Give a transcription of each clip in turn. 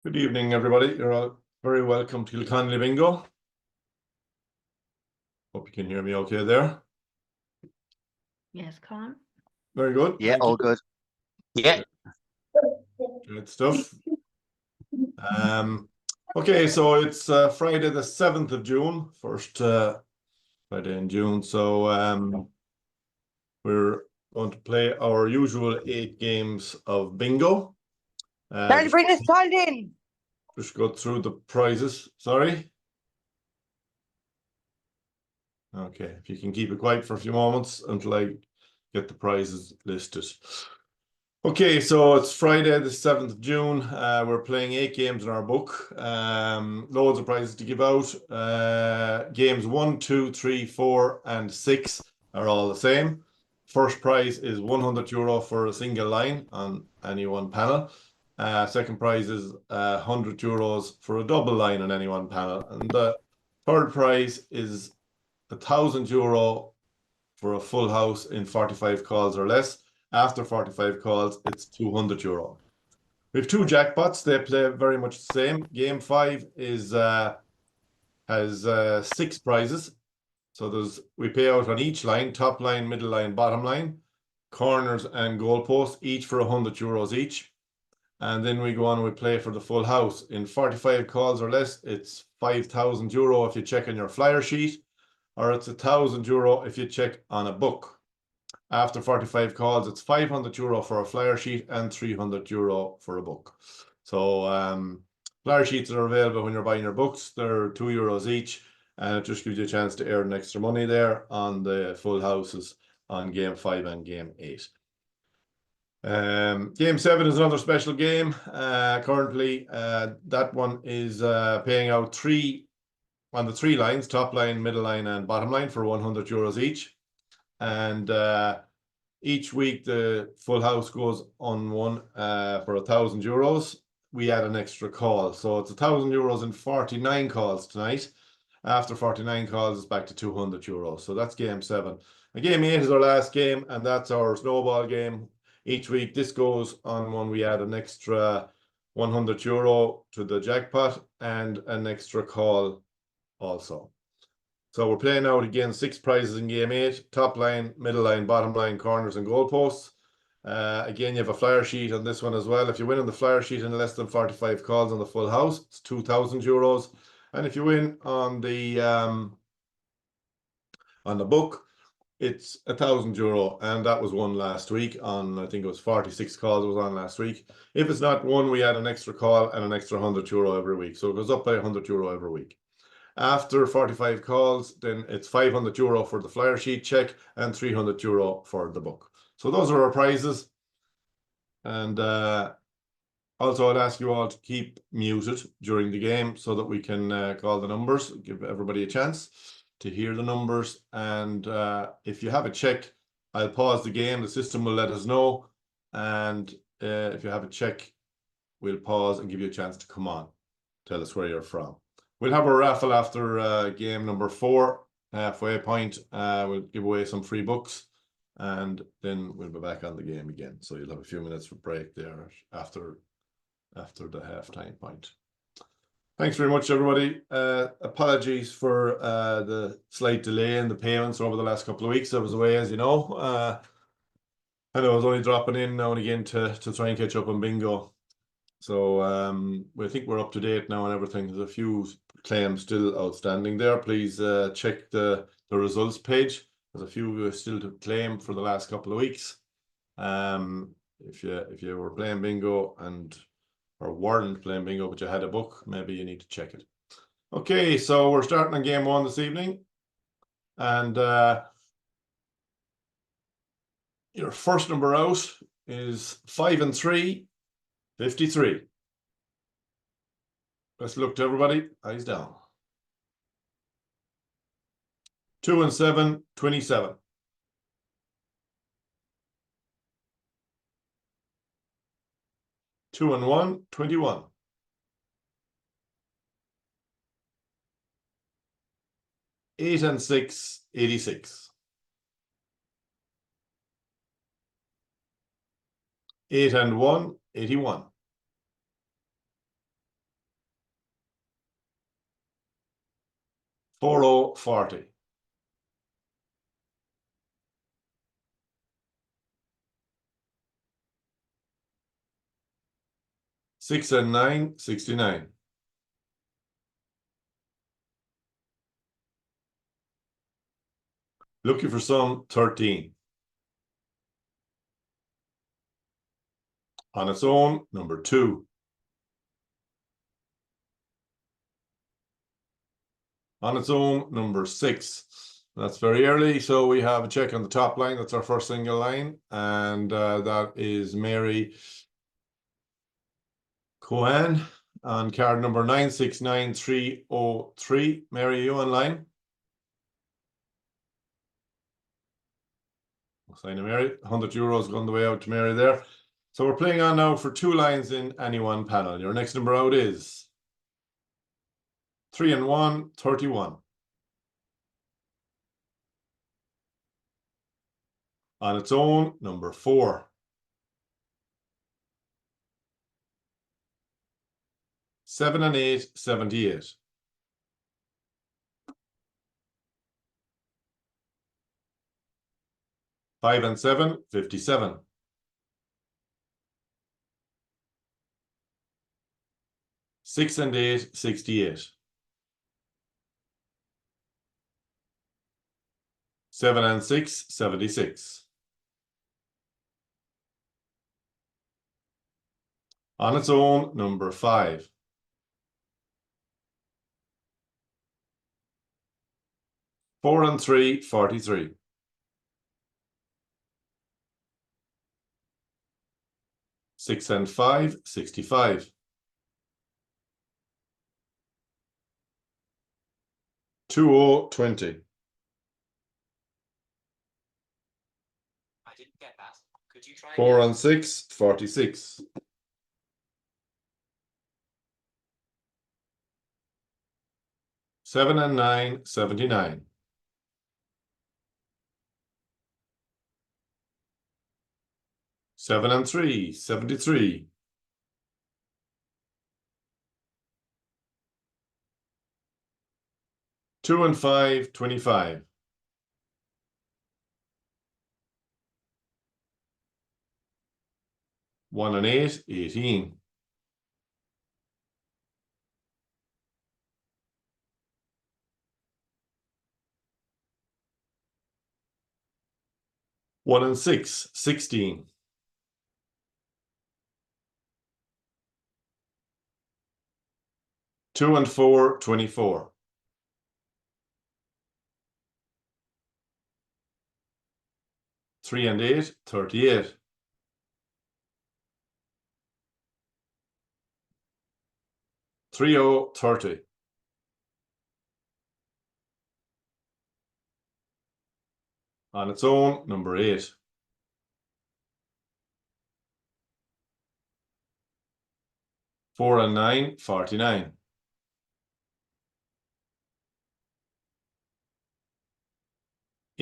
Good evening, everybody. You're all very welcome to Kilconly Bingo. Hope you can hear me okay there. Yes, Colin. Very good. Yeah, Thank all you. good. Yeah. Good stuff. Okay, so it's Friday the 7th of June, first Friday in June. So we're going to play our usual 8 games of bingo. Time to bring this child in. Just go through the prizes. Sorry. Okay, if you can keep it quiet for a few moments until I get the prizes listed. Okay, so it's Friday the 7th of June. We're playing 8 games in our book. Loads of prizes to give out. Games 1, 2, 3, 4, and 6 are all the same. First prize is €100 for a single line on any one panel. Second prize is €100 for a double line on any one panel. And the third prize is €1,000 for a full house in 45 calls or less. After 45 calls, it's €200. We have 2 jackpots. They play very much the same. Game 5 is has 6 prizes. So we pay out on each line: top line, middle line, bottom line, corners and goal posts, each for €100 each. And then we go on and we play for the full house. In 45 calls or less, it's €5,000 if you check on your flyer sheet, or it's €1,000 if you check on a book. After 45 calls, it's €500 for a flyer sheet and €300 for a book. So flyer sheets are available when you're buying your books. They're €2 each, and it just gives you a chance to earn extra money there on the full houses on game 5 and game 8. Game 7 is another special game. Currently, that one is paying out 3 on the 3 lines: top line, middle line, and bottom line, for €100 each. And each week the full house goes on one for €1,000. We add an extra call, so it's €1,000 in 49 calls tonight. After 49 calls, it's back to €200. So that's game 7. And game 8 is our last game, and that's our snowball game. Each week this goes on one. We add an extra €100 to the jackpot and an extra call also. So we're playing out again 6 prizes in game 8: top line, middle line, bottom line, corners, and goalposts. Again, you have a flyer sheet on this one as well. If you win on the flyer sheet in less than 45 calls on the full house, it's €2,000. And if you win on the book, it's €1,000. And that was won last week on, I think it was 46 calls it was on last week. If it's not won, we add an extra call and an extra €100 every week. So it goes up by €100 every week. After 45 calls, then it's €500 for the flyer sheet check and €300 for the book. So those are our prizes. And also, I'd ask you all to keep muted during the game so that we can call the numbers, give everybody a chance to hear the numbers. And if you have a check, I'll pause the game. The system will let us know. And if you have a check, we'll pause and give you a chance to come on. Tell us where you're from. We'll have a raffle after game number 4, halfway point. We'll give away some free books, and then we'll be back on the game again. So you'll have a few minutes for break there after the halftime point. Thanks very much, everybody. Apologies for the slight delay in the payments over the last couple of weeks. I was away, as you know. And I was only dropping in now and again to try and catch up on bingo. So I think we're up to date now and everything. There's a few claims still outstanding there. Please check the results page. There's a few still to claim for the last couple of weeks. If you were playing bingo or weren't playing bingo but you had a book, maybe you need to check it. Okay, so we're starting on game 1 this evening, and your first number out is 5 and 3, 53. Let's look to everybody. Eyes down. 2 and 7, 27. 2 and 1, 21. 8 and 6, 86. 8 and 1, 81. 4040. 6 and 9, 69. Looking for some 13. On its own, number 2. On its own, number 6. That's very early, so we have a check on the top line. That's our first single line, and that is Mary Cohen on card number 969303. Mary, are you online? Sign of Mary. €100 going the way out to Mary there. So we're playing on now for 2 lines in any one panel. Your next number out is 3 and 1, 31. On its own, number 4. 7 and 8, 78. Five and 7, 57. 6 and 8, 68. 7 and 6, 76. On its own, number 5. 4 and 3, 43. 6 and 5, 65. 2020. I didn't get that. Could you try 4 again? and 6, 46. 7 and 9, 79. 7 and 3, 73. 2 and 5, 25. 1 and 8, 18. 1 and 6, 16. 2 and 4, 24. 3 and 8, 38. 30, 30. On its own, number 8. 4 and 9, 49.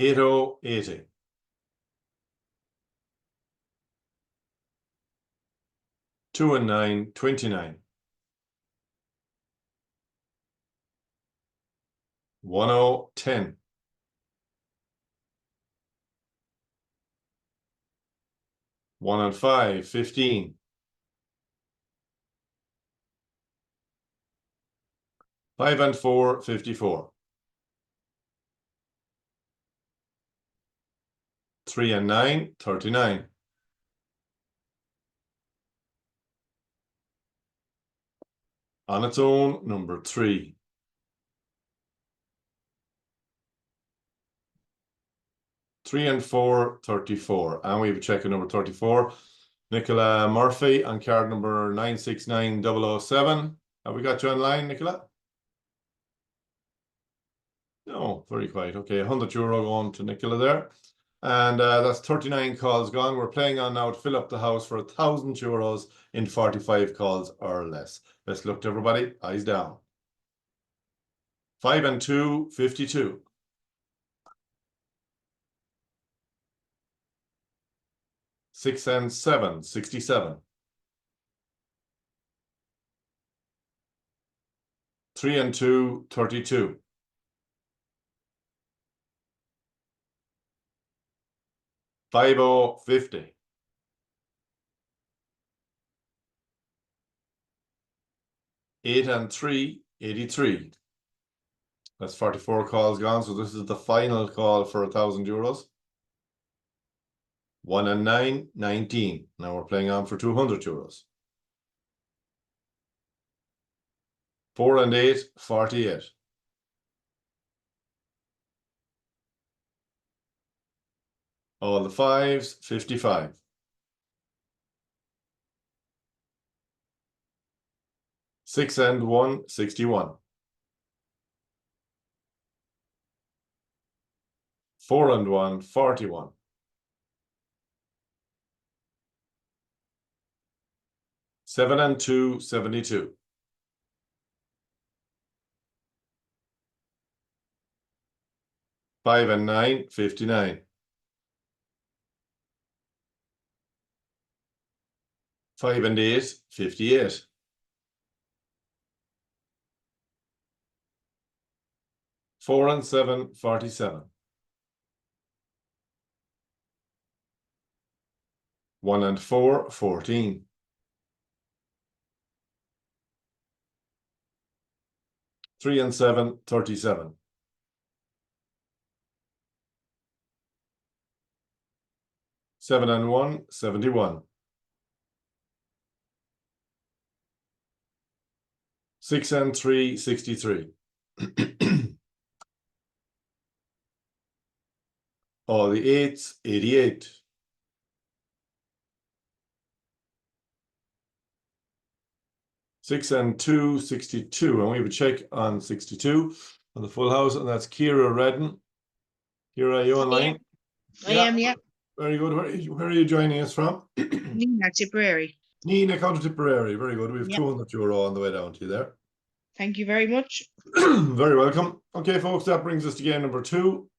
80, 80. 2 and 9, 29. 10, 10. 1 and 5, 15. 5 and 4, 54. 3 and 9, 39. 'On its own, number 3. 3 and 4, 34. And we have a check on number 34. Nicola Murphy on card number 969007. Have we got you online, Nicola? No, very quiet. Okay, €100 going to Nicola there. And that's 39 calls gone. We're playing on now to fill up the house for €1,000 in 45 calls or less. Best luck to everybody. Eyes down. 5 and 2, 52. 6 and 7, 67. 3 and 2, 32. 50. 8 and 3, 83. That's 44 calls gone. So this is the final call for €1,000. 1 and 9, 19. Now we're playing on for €200. 4 and 8, 48. All the fives, 55. 6 and 1, 61. 4 and 1, 41. 7 and 2, 72. 5 and 9, 59. 5 and 8, 58. 4 and 7, 47. 1 and 4, 14. 3 and 7, 37. 7 and 1, 71. 6 and 3, 63. All the eights, 88. 6 and 2, 62. And we have a check on 62 on the full house, and that's Kira Redden. Kira, are you online? I am, yeah. Very good. Where are you joining us from? Nina Tipperary. Nina, County Tipperary. Very good. We have Yep. €200 on the way down to you there. Thank you very much. Very welcome. Okay, folks, that brings us to game number 2.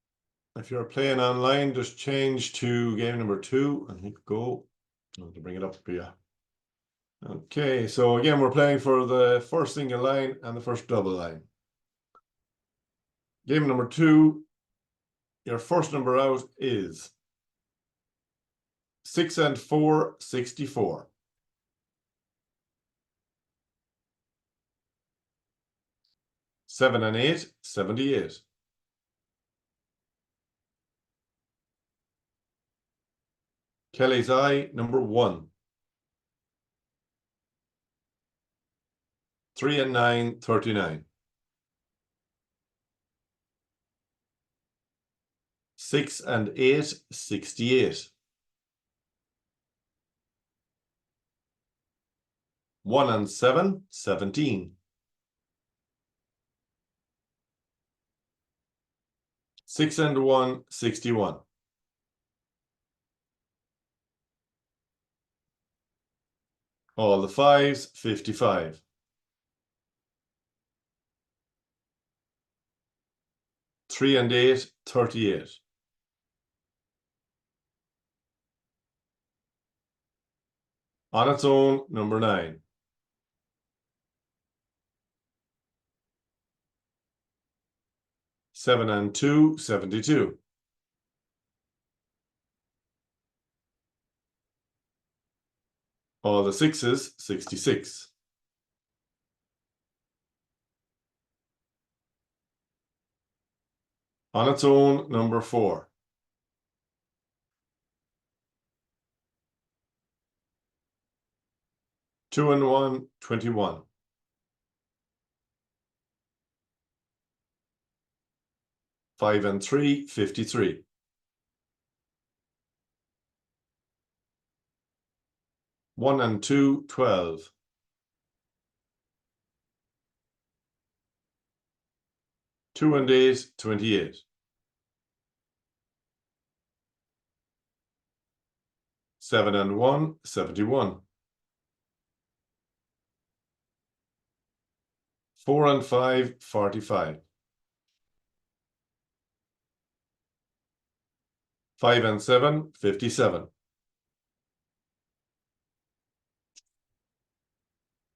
If you're playing online, just change to game number 2 and hit go. I have to bring it up for you. Okay, so again, we're playing for the first single line and the first double line. Game number 2, your first number out is 6 and 4, 64. 7 and 8, 78. 'Kelly's Eye, number 1. 3 and 9, 39. 6 and 8, 68. 1 and 7, 17. 6 and 1, 61. 'All the fives, 55. 3 and 8, 38. 'On its own, number 9. 7 and 2, 72. 'All the sixes, 66. 'On its own, number 4. 2 and 1, 21. 5 and 3, 53. 1 and 2, 12. 2 and 8, 28. 7 and 1, 71. 4 and 5, 45. 5 and 7, 57.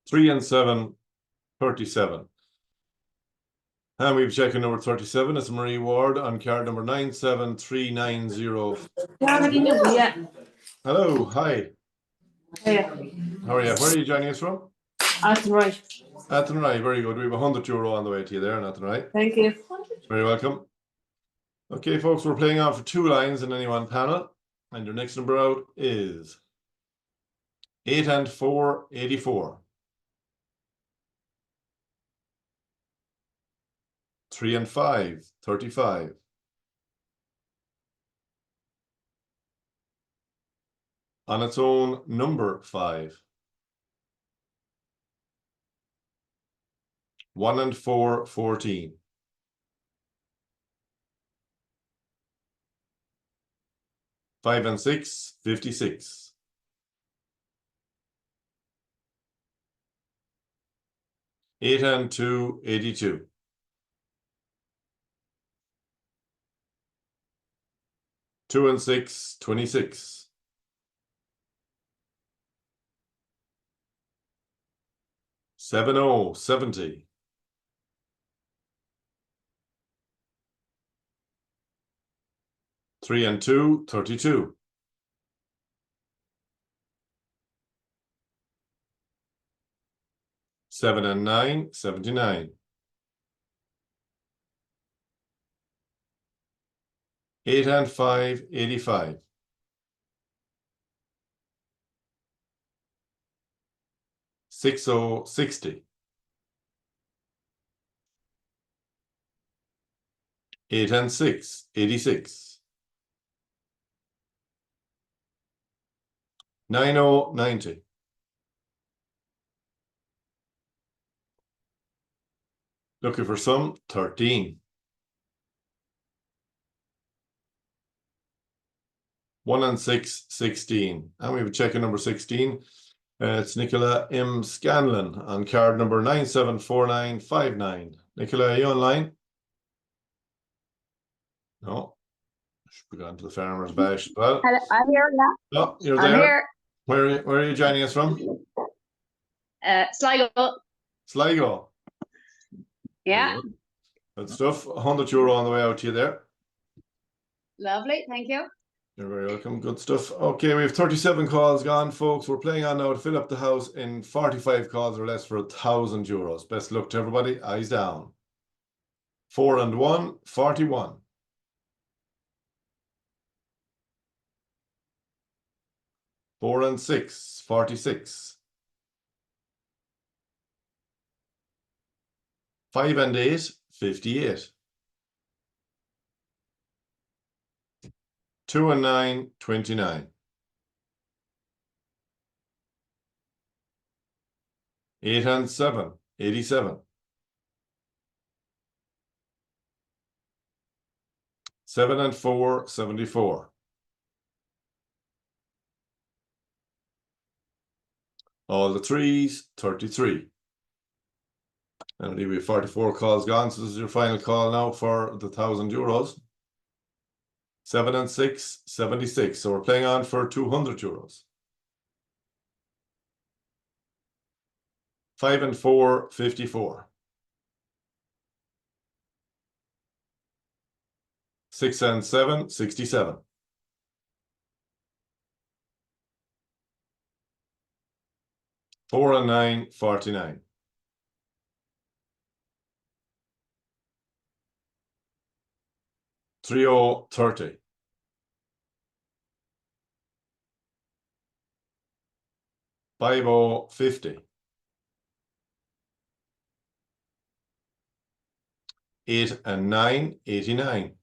3 and 7, 37. And we've checked number 37. It's Marie Ward on card number 97390. Yeah. Hello, hi. Yeah. How are you? Where are you joining us from? That's right. Athenry, very good. We have €100 on the way to you there, Athenry. Thank you. Very welcome. Okay, folks, we're playing on for 2 lines in any one panel. And your next number out is 8 and 4, 84. 3 and 5, 35. On its own, number 5. 1 and 4, 14. 5 and 6, 56. 8 and 2, 82. 2 and 6, 26. 7, 70. 3 and 2, 32. 7 and 9, 79. 8 and 5, 85. 6, 60. 8 and 6, 86. 9, 90. Looking for some 13. 1 and 6, 16. And we have a check in number 16. It's Nicola M. Scanlon on card number 974959. Nicola, are you online? No. Should be going to the Farmer's Bash as well. Hello, I'm here. Yeah, Oh, you're I'm there. here. Where are you joining us from? Sligo. Sligo. Yeah, Good stuff. €100 on the way out to you there. lovely. Thank you. You're very welcome. Good stuff. Okay, we have 37 calls gone, folks. We're playing on now to fill up the house in 45 calls or less for €1,000. Best luck to everybody. Eyes down. 4 and 1, 41. 4 and 6, 46. 5 and 8, 58. 2 and 9, 29. 8 and 7, 87. 7 and 4, 74. All the threes, 33. And we have 44 calls gone, so this is your final call now for the €1,000. 7 and 6, 76. So we're playing on for €200. 5 and 4, 54. 6 and 7, 67. 4 and 9, 49. 3, 30. 5, 50. 8 and 9, 89.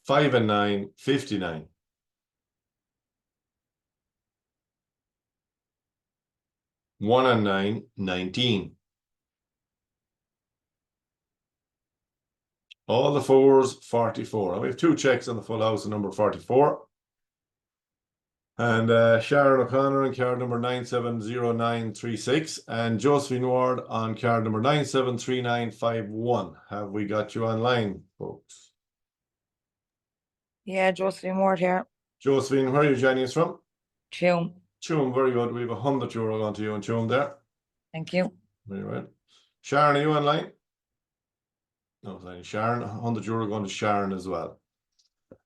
5 and 9, 59. 1 and 9, 19. All the fours, 44. And we have 2 checks on the full house of number 44. And Sharon O'Connor on card number 970936 and Josephine Ward on card number 973951. Have we got you online, folks? Yeah, Josephine Ward here. Josephine, where are you joining us from? Tune. Tuam, very good. We have €100 going to you in Tuam there. Thank you. Very well. Sharon, are you online? No, thank you. Sharon, €100 going to Sharon as well.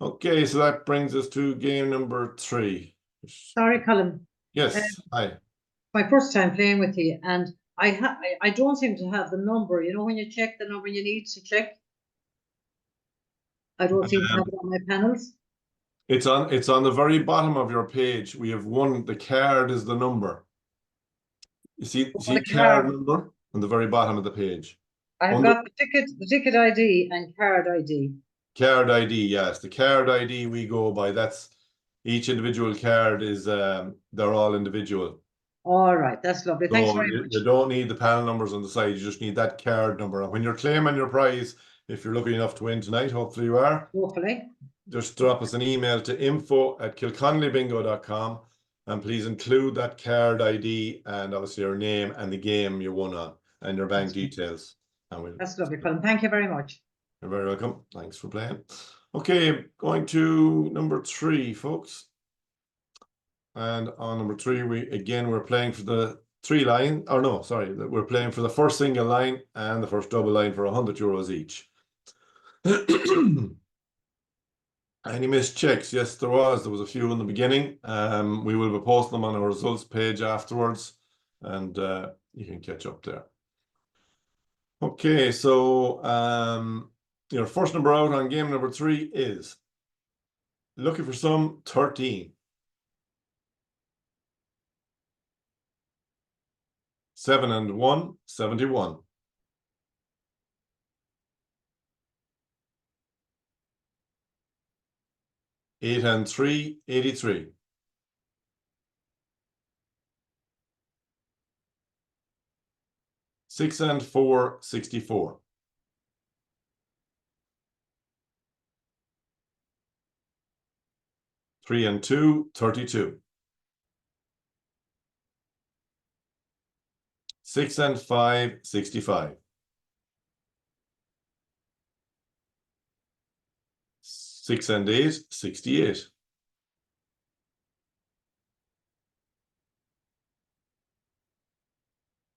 Okay, so that brings us to game number 3. Sorry, Colin. Yes, hi. My first time playing with you, and I don't seem to have the number. You know when you check the number you need to check? I don't seem to have it on my panels. It's on the very bottom of your page. We have one, the card is the number. You see the card card. number on the very bottom of the page. I've Under- got the ticket ID and card ID. Card ID, yes. The card ID we go by, that's each individual card is they're all individual. All right, that's lovely. Thanks So very much. you don't need the panel numbers on the side, you just need that card number. And when you're claiming your prize, if you're lucky enough to win tonight, hopefully you are, Hopefully. just drop us an email to info@kilconlybingo.com and please include that card ID and obviously your name and the game you won on and your bank That's good. details. And That's lovely, Colin. Thank you very much. you're very welcome. Thanks for playing. Okay, going to number 3, folks. And on number 3, we're playing for the 3 line, or no, sorry, we're playing for the first single line and the first double line for €100 each. Any missed checks? Yes, there was a few in the beginning. We will be posting them on our results page afterwards, and you can catch up there. Okay, so your first number out on game number 3 is looking for some 13. 7 and 1, 71. 8 and 3, 83. 6 and 4, 64. 3 and 2, 32. 6 and 5, 65. 6 and 8, 68.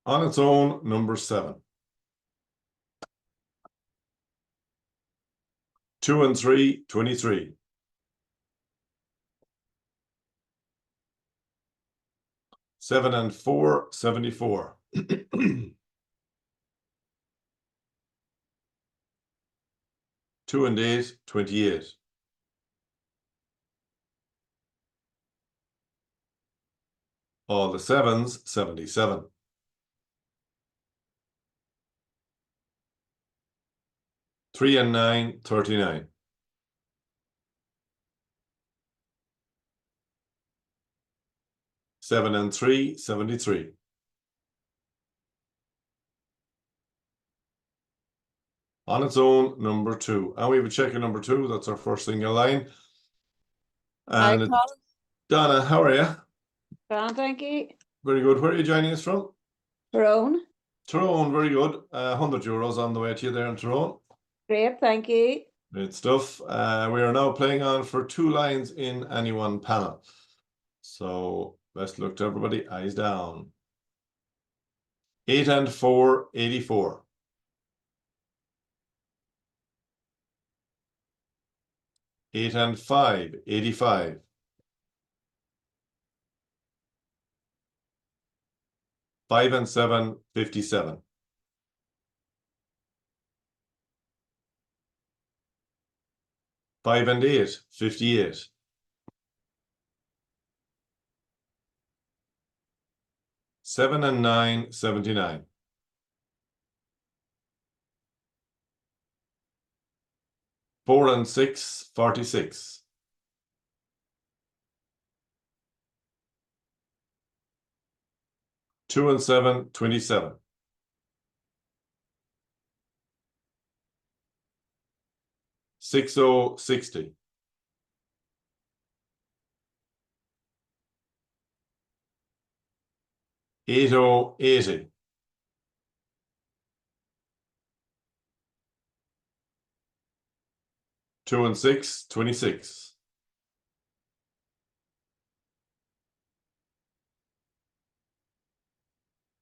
'On its own, number 7. 2 and 3, 23. 7 and 4, 74. 2 and 8, 28. 'All the 7s, 77. 3 and 9, 39. 7 and 3, 73. 'On its own, number 2. And we have a check in number 2. That's our first single line. And Donna, how are you? Fine, thank you. Very good. Where are you joining us from? Tyrone. Tyrone, very good. €100 on the way to you there in Tyrone. Great, thank you. Great stuff. We are now playing on for 2 lines in any one panel. So best luck to everybody. Eyes down. 8 and 4, 84. 8 and 5, 85. 5 and 7, 57. 5 and 8, 58. 7 and 9, 79. 4 and 6, 46. 2 and 7, 27. 6, 60. 8, 80. 2 and 6, 26.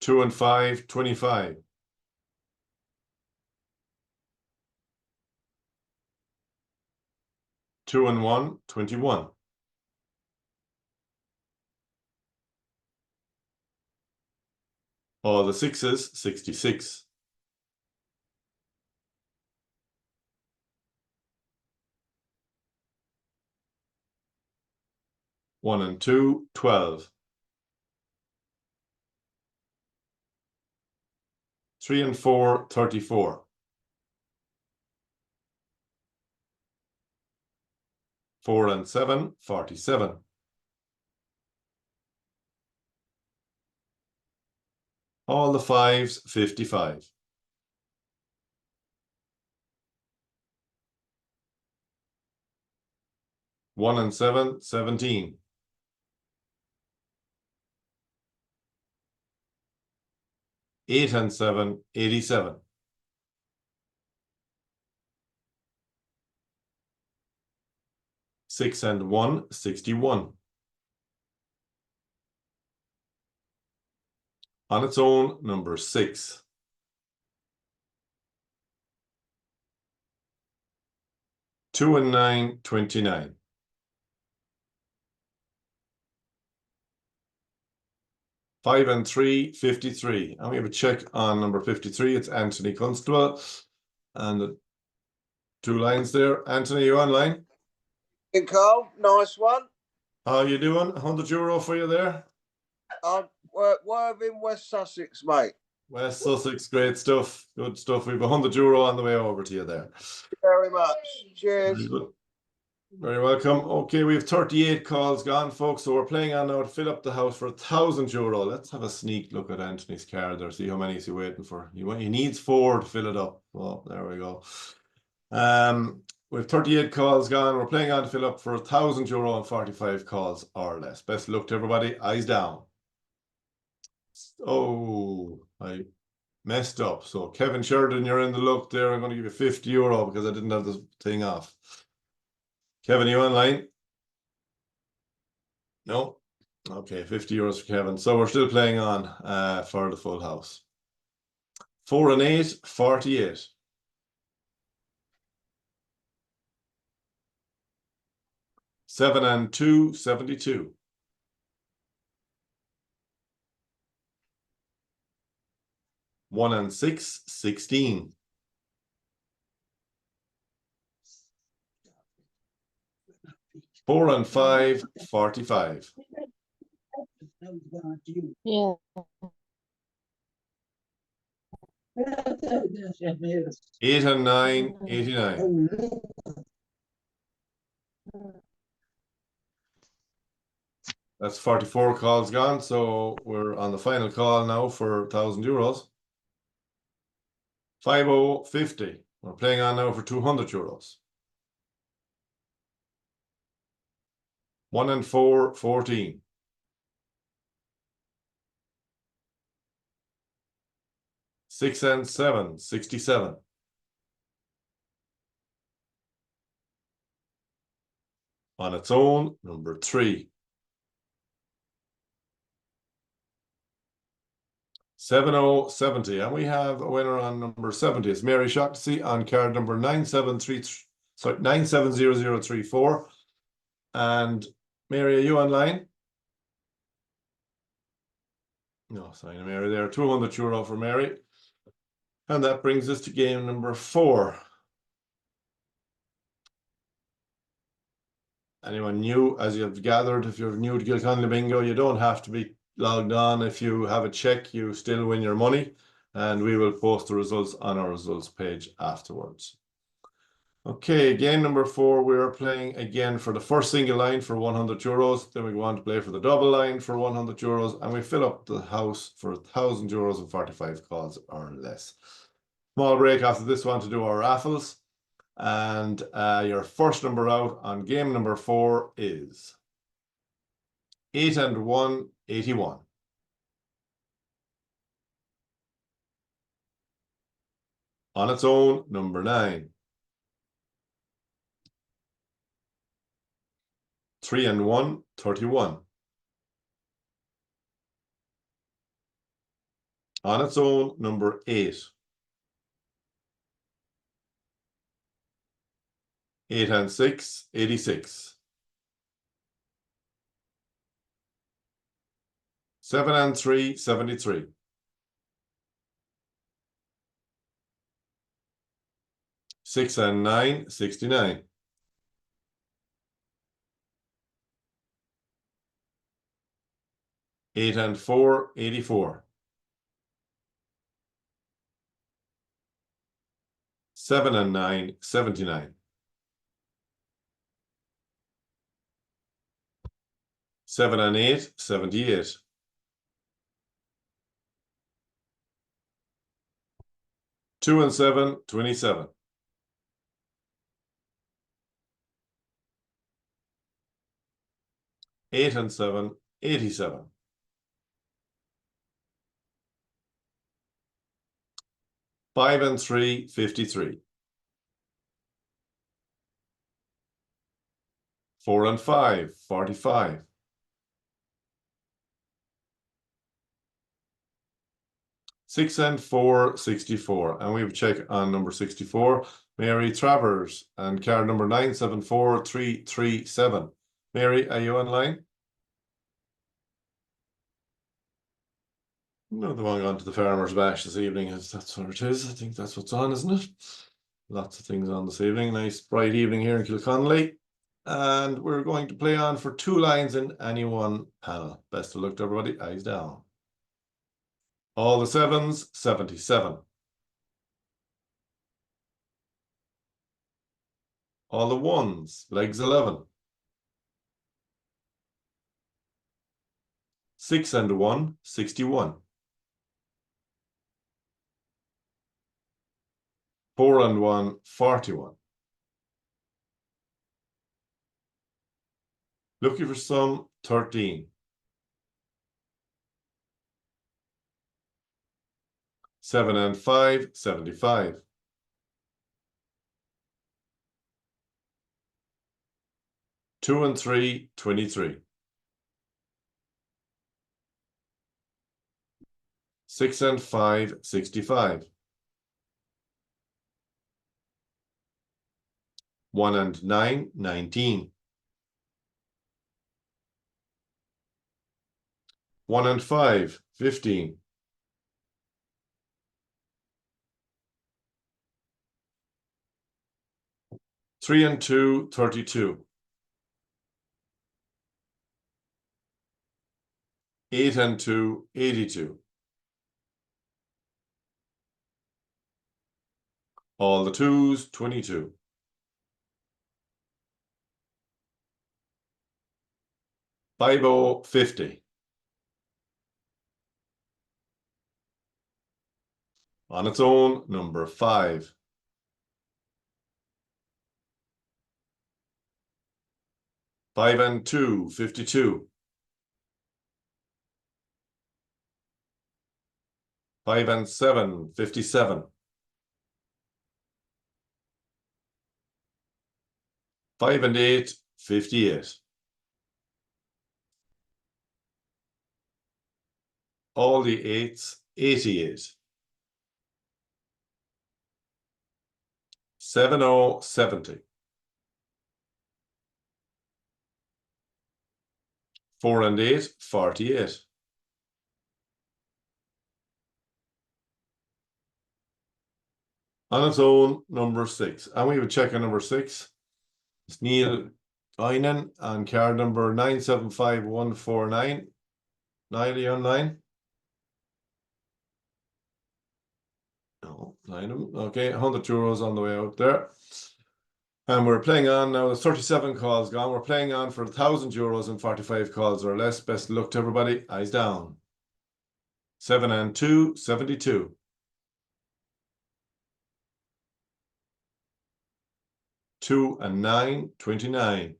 2 and 5, 25. 2 and 1, 21. All the sixes, 66. One and 2, 12. 3 and 4, 34. 4 and 7, 47. All the fives, 55. One and 7, 17. 8 and 7, 87. 6 and 1, 61. On its own, number 6. 2 and 9, 29. 5 and 3, 53. And we have a check on number 53. It's Anthony Constable. And the 2 lines there. Anthony, you online? Hey, Carl, nice one. How you doing? €100 for you there. We're in West Sussex, mate. West Sussex, great stuff. Good stuff. We have €100 on the way over to you there. Very much. Cheers. Very good. Very welcome. Okay, we have 38 calls gone, folks. So we're playing on now to fill up the house for €1,000. Let's have a sneak look at Anthony's card there. See how many is he waiting for. He needs 4 to fill it up. Well, there we go. We have 38 calls gone. We're playing on to fill up for €1,000 and 45 calls or less. Best of luck to everybody. Eyes down. Oh, I messed up. So Kevin Sheridan, you're in the look there. I'm going to give you €50 because I didn't have this thing off. Kevin, you online? No? Okay, €50 for Kevin. So we're still playing on for the full house. 4 and 8, 48. 7 and 2, 72. 1 and 6, 16. 4 and 5, 45. Yeah. 8 and 9, 89. That's 44 calls gone. So we're on the final call now for €1,000. 50. We're playing on now for €200. 1 and 4, 14. 6 and 7, 67. On its own, number 3. 7070. And we have a winner on number 70. It's Mary Shaughnessy on card number 970034. And Mary, are you online? No sign of Mary there. €200 for Mary. And that brings us to game number 4. Anyone new, as you've gathered, if you're new to Kilconly Bingo, you don't have to be logged on. If you have a check, you still win your money. And we will post the results on our results page afterwards. Okay, game number 4, we are playing again for the first single line for €100. Then we go on to play for the double line for €100. And we fill up the house for €1,000 and 45 calls or less. Small break after this one to do our raffles. And your first number out on game number 4 is 8 and 1, 81. On its own, number 9. 3 and 1, 31. On its own, number 8. 8 and 6, 86. 7 and 3, 73. 6 and 9, 69. 8 and 4, 84. 7 and 9, 79. 7 and 8, 78. 2 and 7, 27. 8 and 7, 87. 5 and 3, 53. 4 and 5, 45. 6 and 4, 64. And we have a check on number 64. Mary Travers and card number 974337. Mary, are you online? No, the one going to the Farmers Bash this evening. That's what it is. I think that's what's on, isn't it? Lots of things on this evening. Nice bright evening here in Kilconly. And we're going to play on for 2 lines in any one panel. Best of luck to everybody. Eyes down. All the 7s, 77. All the 1s, legs 11. 6 and 1, 61. 4 and 1, 41. Looking for some, 13. 7 and 5, 75. 2 and 3, 23. 6 and 5, 65. 1 and 9, 19. 1 and 5, 15. 3 and 2, 32. 8 and 2, 82. All the 2s, 22. 50, 50. On its own, number 5. 5 and 2, 52. 5 and 7, 57. 5 and 8, 58. All the 8s, 88. 70, 70. 4 and 8, 48. On its own, number 6. And we would check on number 6. It's Neil Einan on card number 975149. Niall, are you online? No, line okay, €100 on the way out there. And we're playing on now. There's 37 calls gone. We're playing on for €1,000 and 45 calls or less. Best of luck to everybody. Eyes down. 7 and 2, 72. 2 and 9, 29.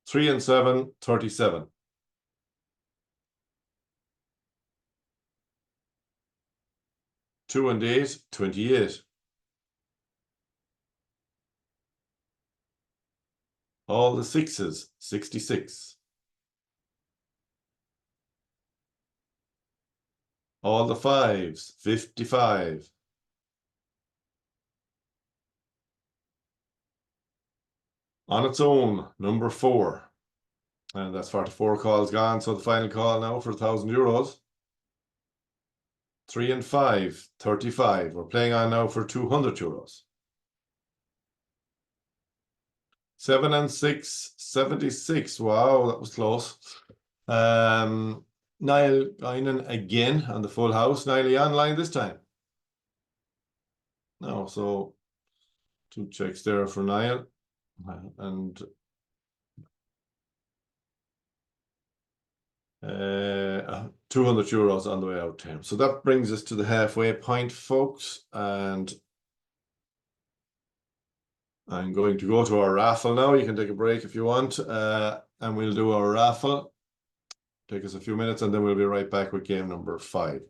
3 and 7, 37. 2 and 8, 28. All the 6s, 66. All the fives, 55. On its own, number 4. And that's 44 calls gone. So the final call now for €1,000. 3 and 5, 35. We're playing on now for €200. 7 and 6, 76. Wow, that was close. Niall Guinan again on the full house. Niall, are you online this time? No, so 2 checks there for Niall. And €200 on the way out to him. So that brings us to the halfway point, folks. And I'm going to go to our raffle now. You can take a break if you want. And we'll do our raffle. Take us a few minutes and then we'll be right back with game number 5.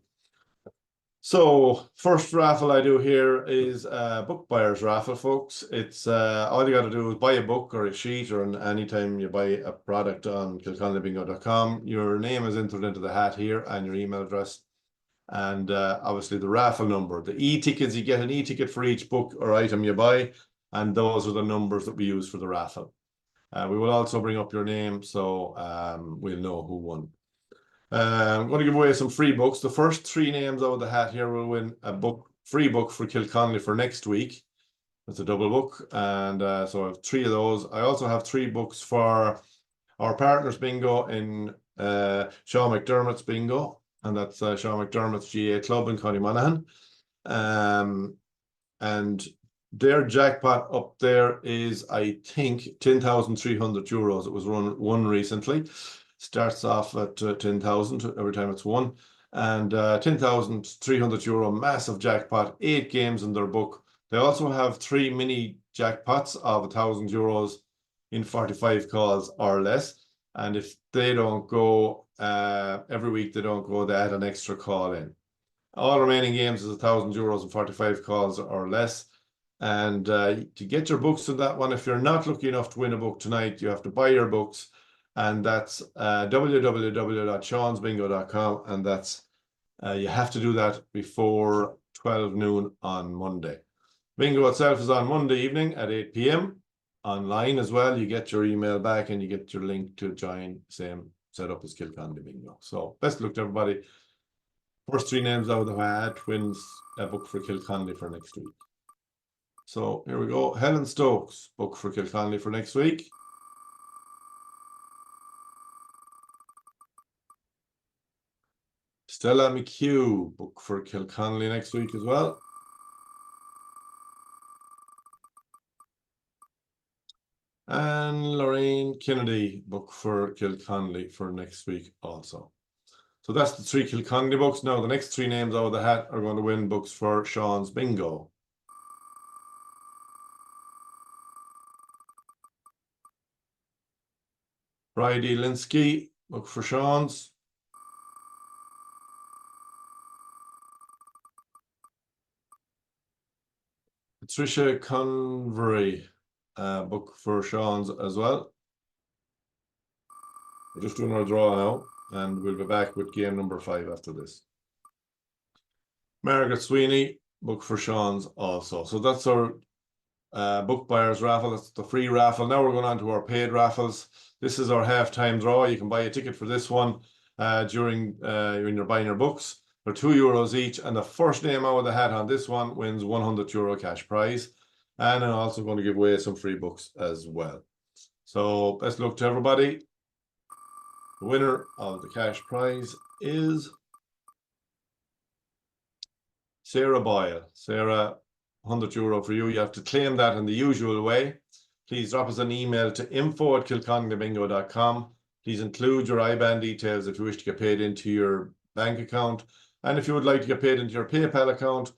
So first raffle I do here is a book buyer's raffle, folks. It's all you got to do is buy a book or a sheet, or anytime you buy a product on kilconlybingo.com, your name is entered into the hat here and your email address. And obviously the raffle number. The e-tickets, you get an e-ticket for each book or item you buy. And those are the numbers that we use for the raffle. We will also bring up your name so we'll know who won. I'm going to give away some free books. The first 3 names out of the hat here will win a free book for Kilconly for next week. It's a double book. And so I have 3 of those. I also have 3 books for our partners bingo in Sean McDermott's bingo. And that's Sean McDermott's GA Club in County Monaghan. And their jackpot up there is, I think, €10,300. It was won recently. Starts off at 10,000 every time it's won. And €10,300, massive jackpot, 8 games in their book. They also have 3 mini jackpots of €1,000 in 45 calls or less. And if they don't go, every week they don't go, they add an extra call in. All remaining games is €1,000 in 45 calls or less. And to get your books in that one, if you're not lucky enough to win a book tonight, you have to buy your books. And that's www.seansbingo.com. And that's you have to do that before 12 noon on Monday. Bingo itself is on Monday evening at 8 p.m. Online as well. You get your email back and you get your link to join. Same setup as Kilconly Bingo. So best of luck to everybody. First 3 names out of the hat wins a book for Kilconly for next week. So here we go. Helen Stokes, book for Kilconly for next week. Stella McHugh, book for Kilconly next week as well. And Lorraine Kennedy, book for Kilconly for next week also. So that's the 3 Kilconly books. Now the next 3 names out of the hat are going to win books for Sean's Bingo. Bridie Linsky, book for Sean's. Patricia Convery, book for Sean's as well. We're just doing our draw now, and we'll be back with game number 5 after this. Margaret Sweeney, book for Sean's also. So that's our book buyer's raffle. That's the free raffle. Now we're going on to our paid raffles. This is our halftime draw. You can buy a ticket for this one during when you're buying your books. They're €2 each, and the first name out of the hat on this one wins €100 cash prize. And I'm also going to give away some free books as well. So best luck to everybody. The winner of the cash prize is Sarah Boyle. Sarah, €100 for you. You have to claim that in the usual way. Please drop us an email to info@kilconlybingo.com. Please include your IBAN details if you wish to get paid into your bank account. And if you would like to get paid into your PayPal account,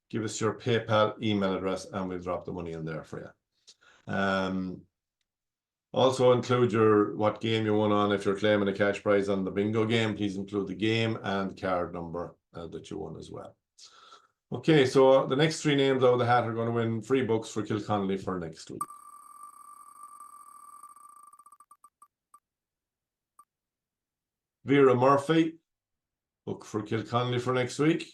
give us your PayPal email address and we'll drop the money in there for you. Also include what game you won on. If you're claiming a cash prize on the bingo game, please include the game and card number that you won as well. Okay, so the next 3 names out of the hat are going to win free books for Kilconly for next week. Vera Murphy, book for Kilconly for next week.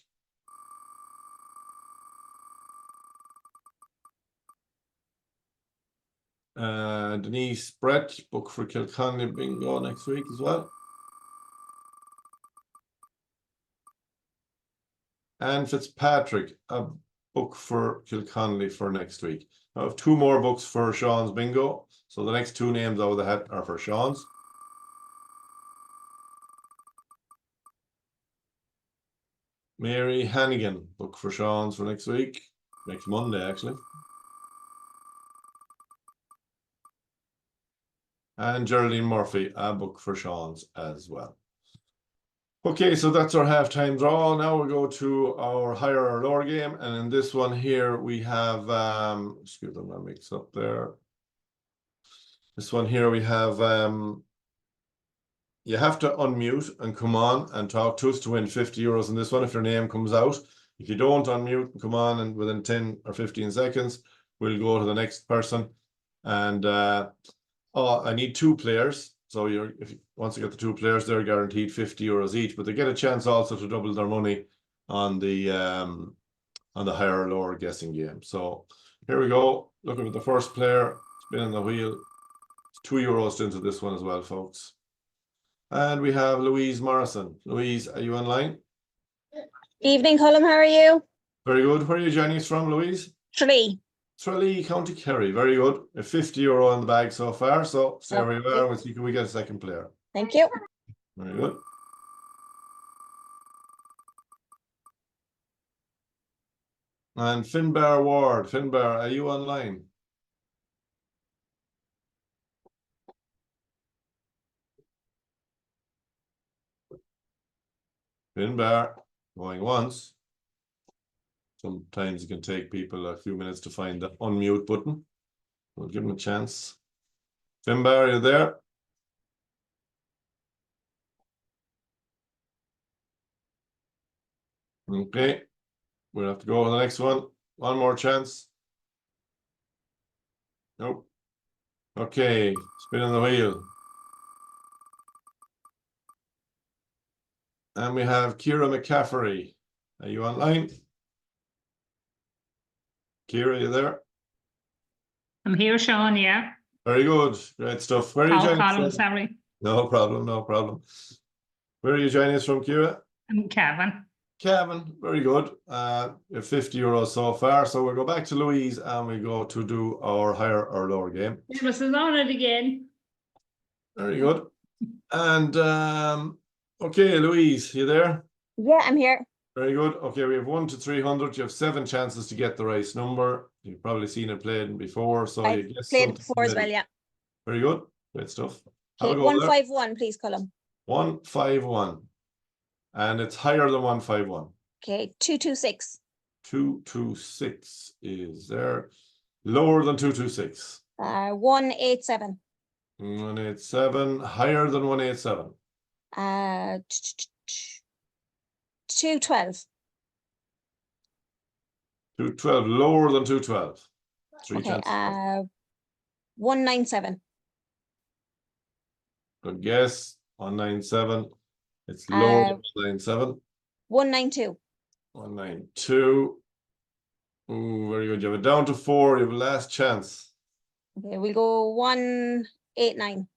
Denise Brett, book for Kilconly bingo next week as well. And Fitzpatrick, a book for Kilconly for next week. I have 2 more books for Sean's bingo. So the next 2 names out of the hat are for Sean's. Mary Hannigan, book for Sean's for next week. Next Monday, actually. And Geraldine Murphy, a book for Sean's as well. Okay, so that's our halftime draw. Now we'll go to our higher or lower game. And in this one here, we have, excuse me, I mix up there. This one here, we have, you have to unmute and come on and talk to us to win €50 in this one if your name comes out. If you don't unmute and come on, and within 10 or 15 seconds, we'll go to the next person. And I need 2 players. So once you get the 2 players, they're guaranteed €50 each, but they get a chance also to double their money on the higher or lower guessing game. So here we go. Looking at the first player, spinning the wheel. It's €2 into this one as well, folks. And we have Louise Morrison. Louise, are you online? Evening, Colm, how are you? Very good. Where are you joining us from, Louise? Tralee. Tralee, County Kerry. Very good. A €50 in the bag so far. So stay where you are. We'll see, can we get a second player? Thank you. Very good. And Finbar Ward. Finbar, are you online? Finbar, going once. Sometimes it can take people a few minutes to find the unmute button. We'll give them a chance. Finbar, are you there? Okay. We'll have to go to the next one. One more chance. Nope. Okay, spinning the wheel. And we have Ciara McCaffrey. Are you online? Ciara, are you there? I'm here, Sean, yeah. Very good. Great stuff. Where are you Call joining us Colin, from? sorry. No problem, no problem. Where are you joining us from, Ciara? I'm Kevin. Kevin, very good. €50 so far. So we'll go back to Louise and we go to do our higher or lower game. It was on it again. Very good. And okay, Louise, you there? Yeah, I'm here. Very good. Okay, we have 1 to 300. You have 7 chances to get the right number. You've probably seen it played before, so I've you guess played something before as well, already. yeah. Very good. Great stuff. Have Okay, a go there. 151, please, Colm. 151. And it's higher than 151. Okay, 226. 226 is there. Lower than 226. 187. 187. Higher than 187. 212. 212. Lower than 212. 3 Okay, chances. 197. Good guess. 197. It's lower than 197. 192. 192. Ooh, very good. You have it down to 4. You have a last chance. Okay, we'll go 189.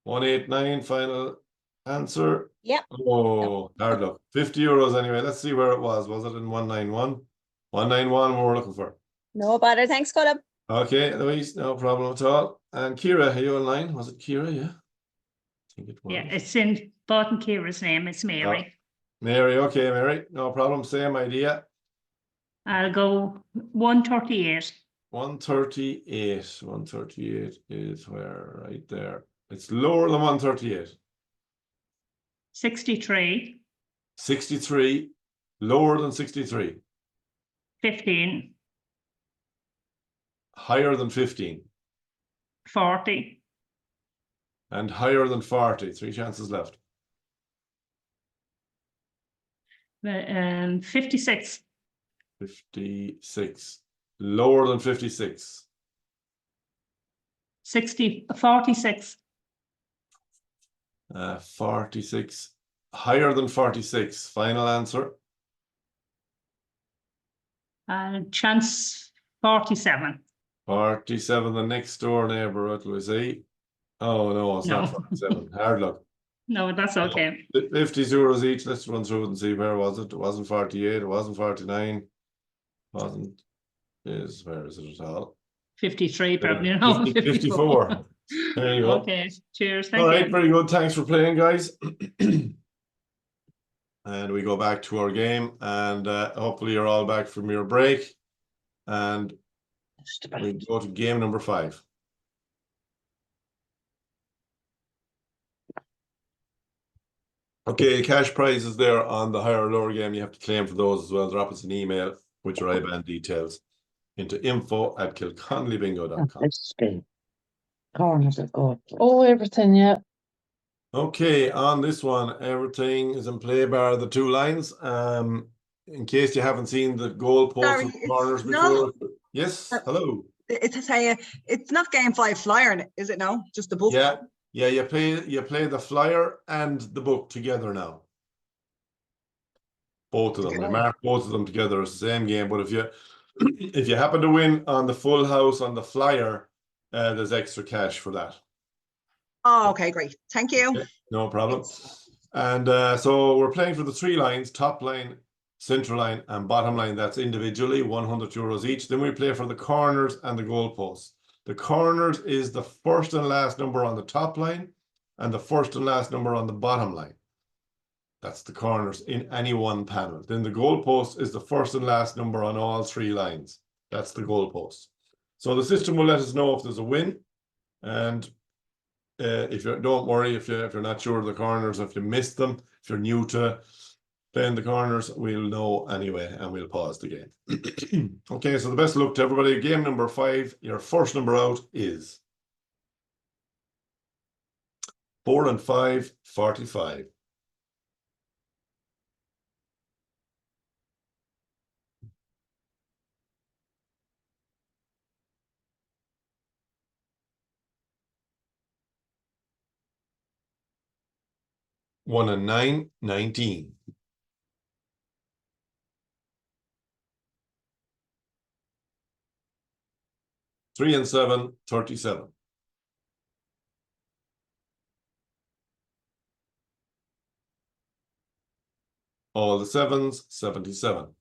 189. Final answer. Yep. Oh, hard luck. €50 anyway. Let's see where it was. Was it in 191? 191 what we're looking for. No bother. Thanks, Colm. Okay, Louise, no problem at all. And Ciara, are you online? Was it Ciara? Yeah. I think it was. Yeah, it's in Bought and Ciara's name. It's Mary. Mary, okay, Mary. No problem. Same idea. I'll go 138. 138. 138 is where? Right there. It's lower than 138. 63. 63. Lower than 63. 15. Higher than 15. 40. And higher than 40. 3 chances left. 56. 56. Lower than 56. 46. 46. higher than 46. Final answer. Chance 47. 47, the next door neighbor, what do we say? Oh, no, it's not No. 47. Hard luck. No, that's okay. 50 euros each. Let's run through it and see where was it. It wasn't 48. It wasn't 49. Wasn't. Where is it at all? 53 probably. No, 54. There you go. Okay, cheers. All Thank right, you. very good. Thanks for playing, guys. And we go back to our game, and hopefully you're all back from your break. And we go to game number 5. Okay, cash prizes there on the higher or lower game. You have to claim for those as well. Drop us an email with your IBAN details into info@kilconlybingo.com. That's good. Corners are good. Oh, everything, yeah. Okay, on this one, everything is in play bar the 2 lines. In case you haven't seen the goal posts Sorry, and it's corners not- before. Yes, Uh, hello. It's a say, it's not game 5 flyer, is it now? Just the book? Yeah, you play the flyer and the book together now. Both of them. They Okay. mark both of them together as the same game. But if you happen to win on the full house on the flyer, there's extra cash for that. Oh, okay, great. Thank you. Okay, no problem. And so we're playing for the 3 lines, top line, central line, and bottom line. That's individually 100 euros each. Then we play for the corners and the goalposts. The corners is the first and last number on the top line and the first and last number on the bottom line. That's the corners in any one panel. Then the goalpost is the first and last number on all 3 lines. That's the goalpost. So the system will let us know if there's a win. And if you don't worry, if you're not sure of the corners, if you missed them, if you're new to playing the corners, we'll know anyway, and we'll pause the game. Okay, so the best of luck to everybody. Game number 5, your first number out is 4 and 5, 45. One and 9, 19. 3 and 7, 37. 'All the 7s, 77.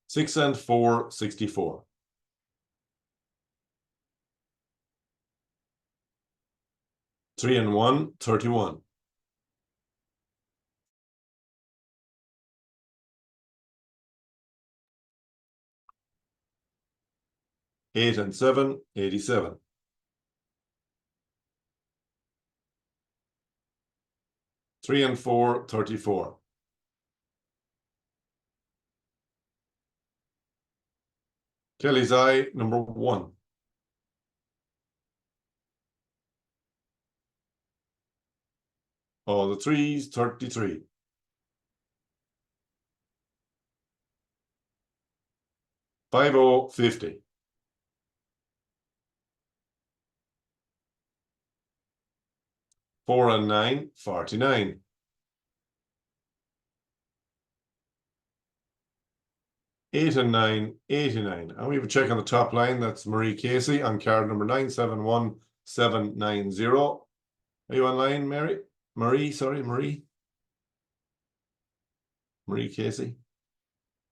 6 and 4, 64. 3 and 1, 31. 8 and 7, 87. 3 and 4, 34. Kelly's eye, number 1. All the 3s, 33. 50, 50. 4 and 9, 49. 8 and 9, 89. And we have a check on the top line. That's Marie Casey on card number 971790. Are you online, Mary? Marie, sorry, Marie. Marie Casey.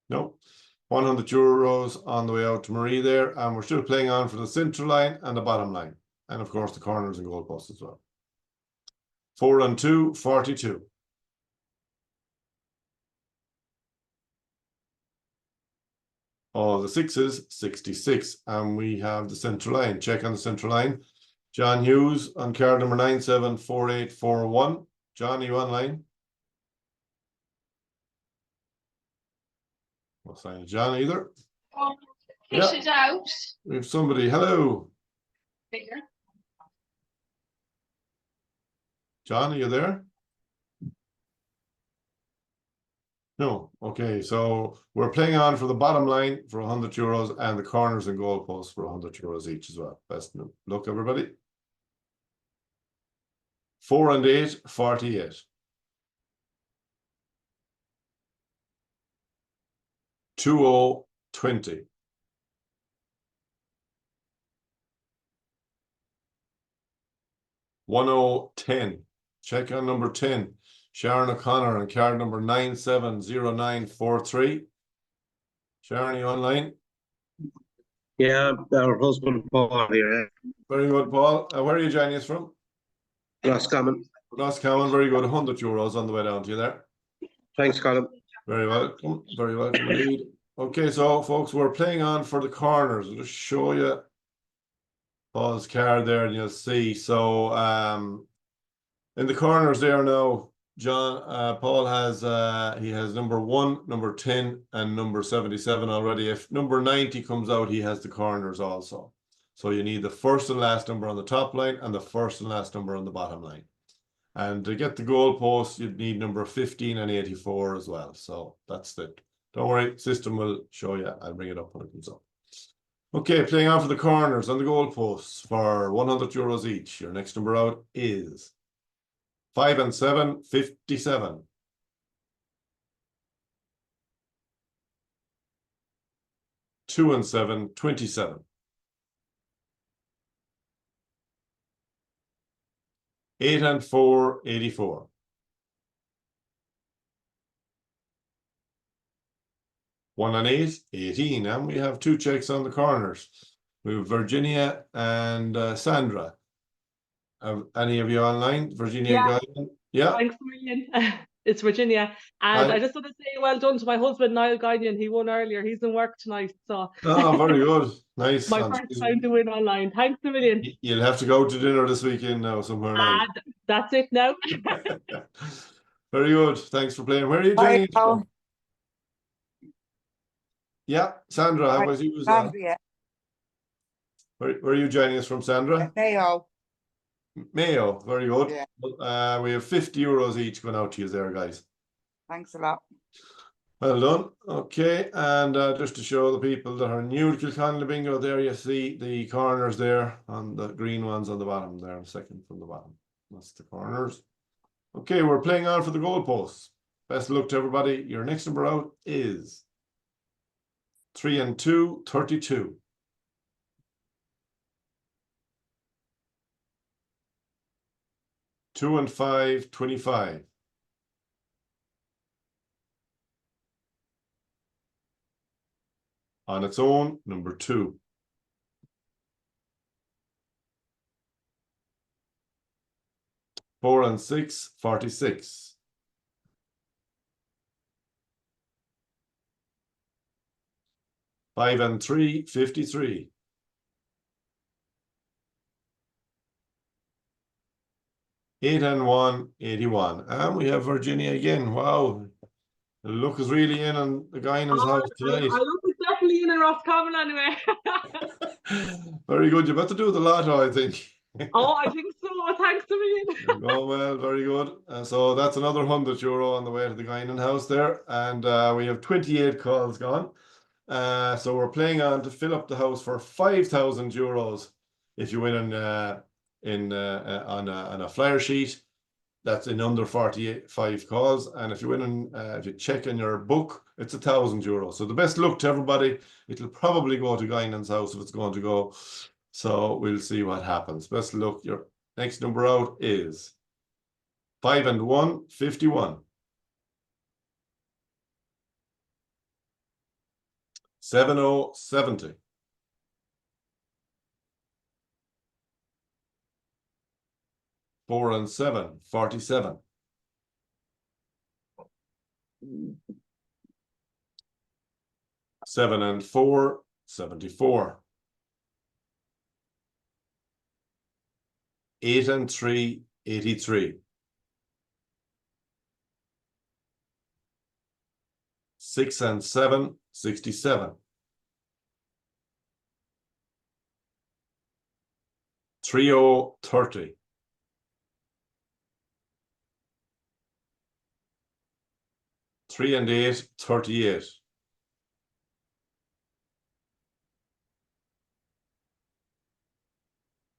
No. 100 euros on the way out to Marie there. And we're still playing on for the central line and the bottom line. And of course the corners and goalposts as well. 4 and 2, 42. All the 6s, 66. And we have the central line. Check on the central line. John Hughes on card number 974841. John, are you online? No sign of John either. This Yeah. is out. We have somebody. Hello. Bigger. John, are you there? No. Okay, so we're playing on for the bottom line for 100 euros and the corners and goalposts for 100 euros each as well. Best of luck, everybody. 4 and 8, 48. 20, 20. 10, 10. Check on number 10. Sharon O'Connor and card number 970943. Sharon, you online? Yeah, our husband Paul here. Very good, Paul. Where are you joining us from? Roscommon. Roscommon, very good. €100 on the way down to you there. Thanks, Colin. Very welcome. Very welcome indeed. Okay, so folks, we're playing on for the corners. I'll just show you Paul's card there and you'll see. So in the corners there now, Paul has he has number 1, number 10, and number 77 already. If number 90 comes out, he has the corners also. So you need the first and last number on the top line and the first and last number on the bottom line. And to get the goal post, you'd need number 15 and 84 as well. So that's it. Don't worry, system will show you. I'll bring it up when it comes up. Okay, playing on for the corners and the goal posts for €100 each. Your next number out is 5 and 7, 57. 2 and 7, 27. 8 and 4, 84. 1 and 8, 18. And we have 2 checks on the corners. We have Virginia and Sandra. Have any of you online? Virginia, Yeah. Guy? Yeah. Thanks a million. It's Virginia. And Hi. I just want to say well done to my husband, Niall Guardian. He won earlier. He's in work tonight. So Oh, very good. Nice. my first time to win online. Thanks a million. You'll have to go to dinner this weekend now, somewhere nice. That's it now. Very good. Thanks for playing. Where are you Hi, joining us Paul. from? Yeah, Sandra, how was you? Sandra, Where are you joining us from, Sandra? Mayo. Mayo, very good. Yeah. We have €50 each going out to you there, guys. Thanks a lot. Well done. Okay, and just to show the people that are new to Kilconly Bingo, there you see the corners there on the green ones on the bottom there, second from the bottom. That's the corners. Okay, we're playing on for the goalposts. Best of luck to everybody. Your next number out is 3 and 2, 32. 2 and 5, 25. 'On its own, number 2. 4 and 6, 46. 5 and 3, 53. 8 and 1, 81. And we have Virginia again. Wow. The look is really in on the guy in his house tonight. I look it's definitely in Roscommon anyway. Very good. You're about to do the lotto, I think. Oh, I think so. Thanks a million. Oh, well, very good. So that's another €100 on the way to the Guinan house there. And we have 28 calls gone. So we're playing on to fill up the house for €5,000 if you win on a flyer sheet. That's in under 45 calls. And if you win if you check in your book, it's €1,000. So the best luck to everybody. It'll probably go to Guinan's house if it's going to go. So we'll see what happens. Best of luck. Your next number out is 5 and 1, 51. 70, 70. 4 and 7, 47. 7 and 4, 74. 8 and 3, 83. 6 and 7, 67. 30, 30. 3 and 8, 38.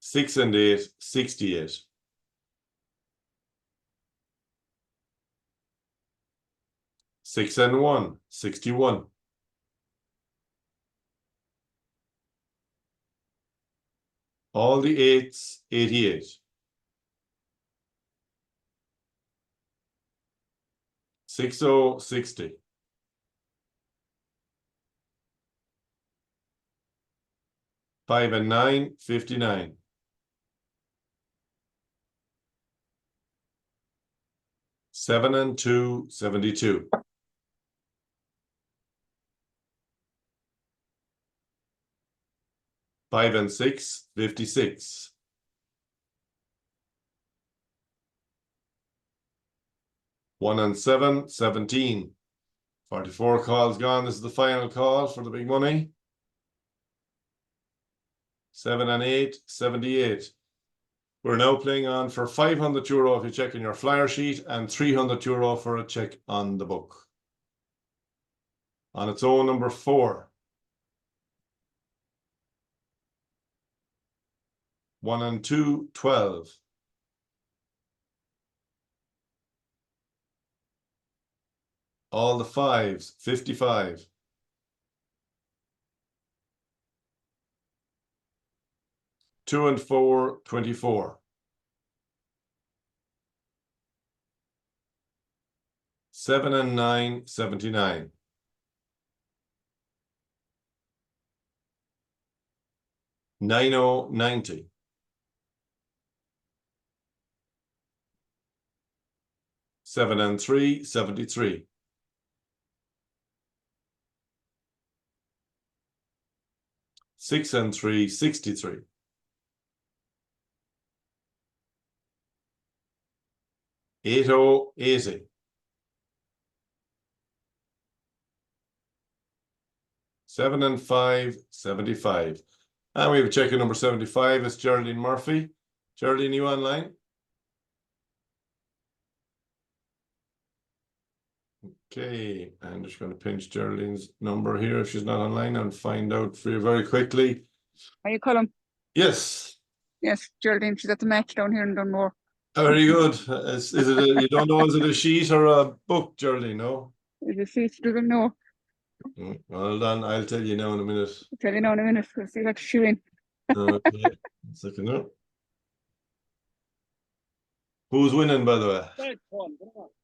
6 and 8, 68. 6 and 1, 61. All the eights, 88. Six oh, 60. 5 and 9, 59. 7 and 2, 72. 5 and 6, 56. 1 and 7, 17. 44 calls gone. This is the final call for the big money. 7 and 8, 78. We're now playing on for €500 if you check in your flyer sheet and €300 for a check on the book. On its own, number 4. 1 and 2, 12. All the 5s, 55. 2 and 4, 24. 7 and 9, 79. 90, 90. 7 and 3, 73. 6 and 3, 63. 80, 80. 7 and 5, 75. And we have a check in number 75. It's Geraldine Murphy. Geraldine, you online? Okay, I'm just going to pinch Geraldine's number here if she's not online and find out for you very quickly. Are you Colin? Yes. Yes, Geraldine, she's at the match down here in Dunmore. Very good. Is it you don't know, is it a sheet or a book, Geraldine? No? Is it she doesn't know? Well done. I'll tell you now in a minute. I'll tell you now in a minute. We'll see what she's in. Okay. 1 second now. Who's winning, by the way?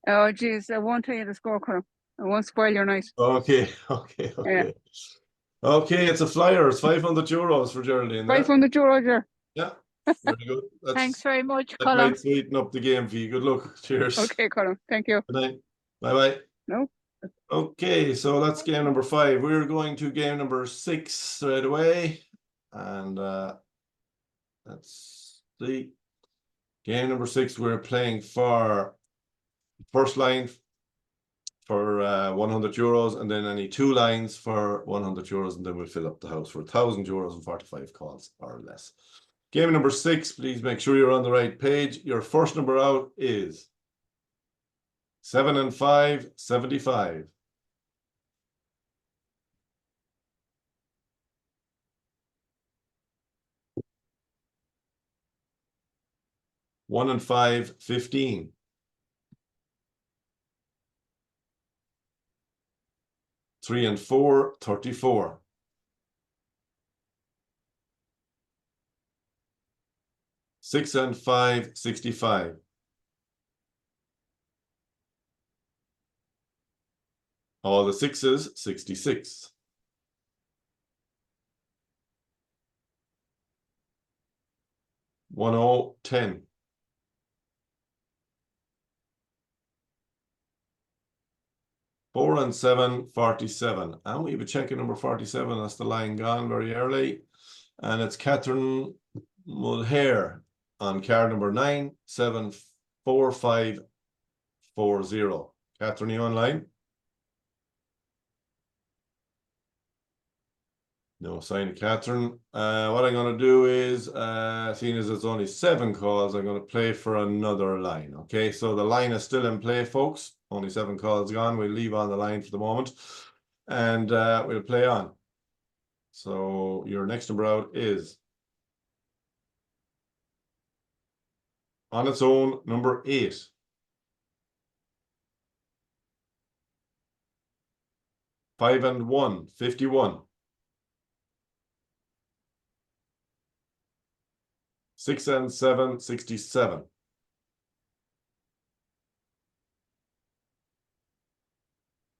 Oh, geez, I won't tell you the score, Colin. I won't spoil your night. Okay. Okay, it's a flyer. It's €500 for Geraldine. there. €500 there. Yeah. Very good. Thanks very much, That Colin. might sweeten up the game for you. Good luck. Cheers. Okay, Colin. Thank you. Good night. Bye-bye. No. Okay, so that's game number 5. We're going to game number 6 straight away. And let's see. Game number 6, we're playing for first line for €100, and then any 2 lines for €100, and then we'll fill up the house for €1,000 and 45 calls or less. Game number 6, please make sure you're on the right page. Your first number out is 7 and 5, 75. 1 and 5, 15. 3 and 4, 34. 6 and 5, 65. All the 6s, 66. 10, 10. 4 and 7, 47. And we have a check in number 47. That's the line gone very early. And it's Catherine Mulhare on card number 974540. Catherine, you online? No sign of Catherine. What I'm going to do is, seeing as it's only 7 calls, I'm going to play for another line. Okay, so the line is still in play, folks. Only 7 calls gone. We'll leave on the line for the moment, and we'll play on. So your next number out is on its own, number 8. 5 and 1, 51. 6 and 7, 67.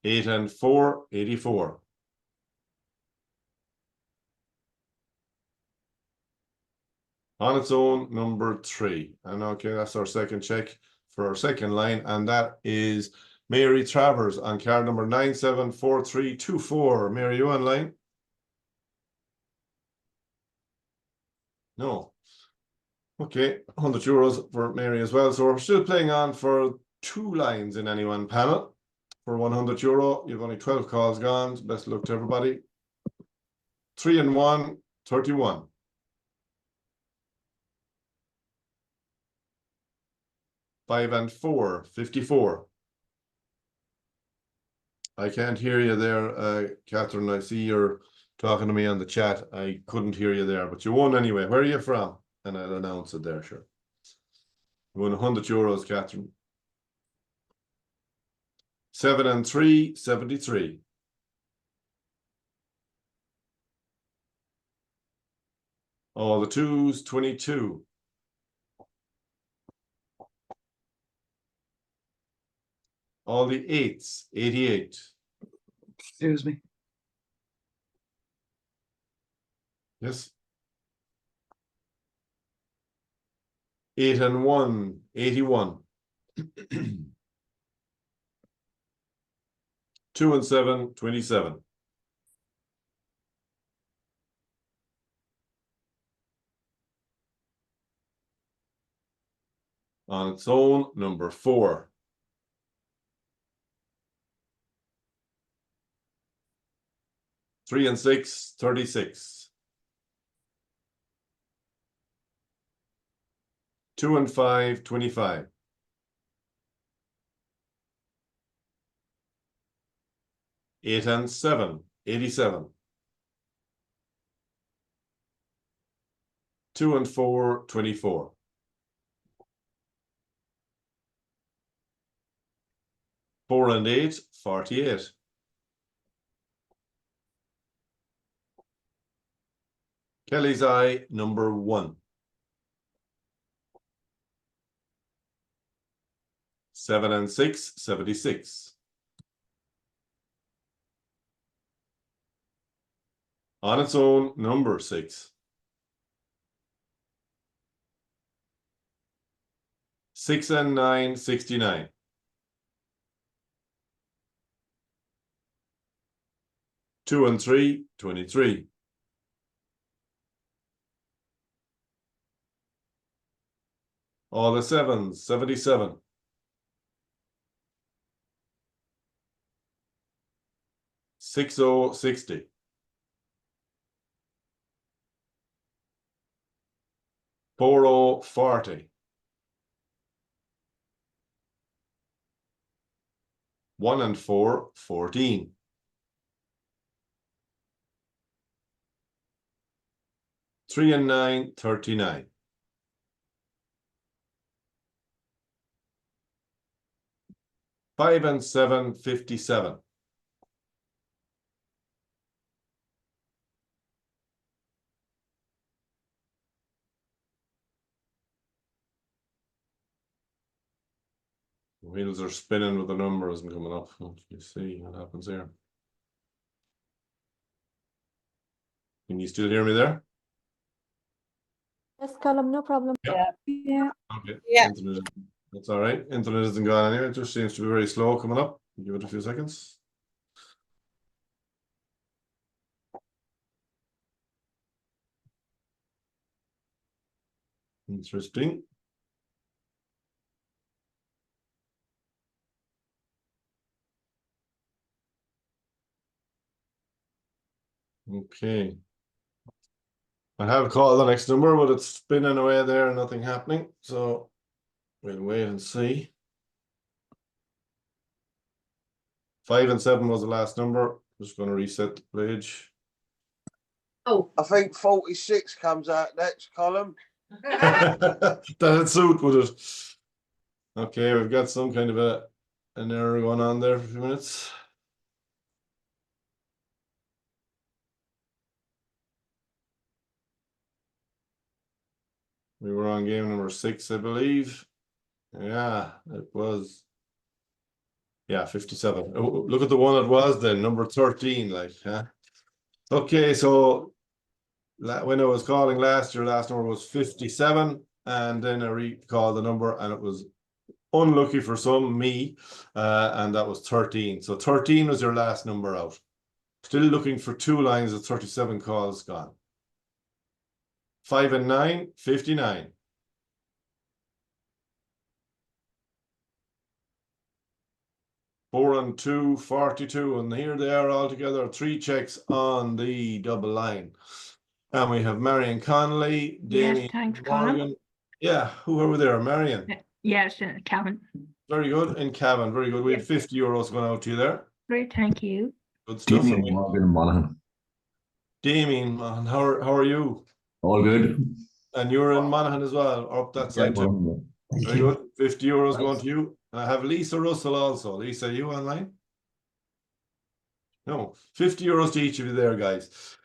8 and 4, 84. On its own, number 3. And okay, that's our second check for our second line, and that is Mary Travers on card number 974324. Mary, you online? No. Okay, €100 for Mary as well. So we're still playing on for 2 lines in any one panel. For €100, you've only 12 calls gone. Best of luck to everybody. 3 and 1, 31. 5 and 4, 54. I can't hear you there, Catherine. I see you're talking to me on the chat. I couldn't hear you there, but you won anyway. Where are you from? And I'll announce it there, sure. You won €100, Catherine. 7 and 3, 73. All the 2s, 22. All the 8s, 88. Excuse me. Yes. 8 and 1, 81. 2 and 7, 27. On its own, number 4. 3 and 6, 36. 2 and 5, 25. 8 and 7, 87. 2 and 4, 24. 4 and 8, 48. Kelly's Eye, number 1. 7 and 6, 76. On its own, number 6. 6 and 9, 69. 2 and 3, 23. All the 7s, 77. 6060. 4040. 1 and 4, 14. 3 and 9, 39. 5 and 7, 57. Wheels are spinning with the number isn't coming up. You see what happens here. Can you still hear me there? Yes, Colum, no problem. Yeah. Yeah. Okay. Yeah. That's all right. Internet isn't gone anyway. It just seems to be very slow coming up. Give it a few seconds. Interesting. Okay. I have called the next number, but it's spinning away there and nothing happening. So we'll wait and see. 5 and 7 was the last number. Just going to reset the page. Oh. I think 46 comes out next column. That'd suit, would it? Okay, we've got some kind of an error going on there for a few minutes. We were on game number 6, I believe. Yeah, it was. Yeah, 57. Oh, look at the one it was then, number 13, like, huh? Okay, so when I was calling last year, last number was 57, and then I recalled the number, and it was unlucky for some, me, and that was 13. So 13 was your last number out. Still looking for 2 lines of 37 calls gone. 5 and 9, 59. 4 and 2, 42, and here they are all together. 3 checks on the double line. And we have Marion Connolly, Yes, Damien thanks, Colin. Morgan. Yeah, who are we there? Marion. Yes, Kevin. Very good. And Cavan, very good. We had 50 euros going out to you there. Great, thank you. Good stuff. Damien Morgan Monaghan. Damien, man, how are you? All good. And you're in Monaghan as well, or up that side too. Very good. 50 euros going to you. And I have Lisa Russell also. Lisa, are you online? No, 50 euros to each of you there, guys.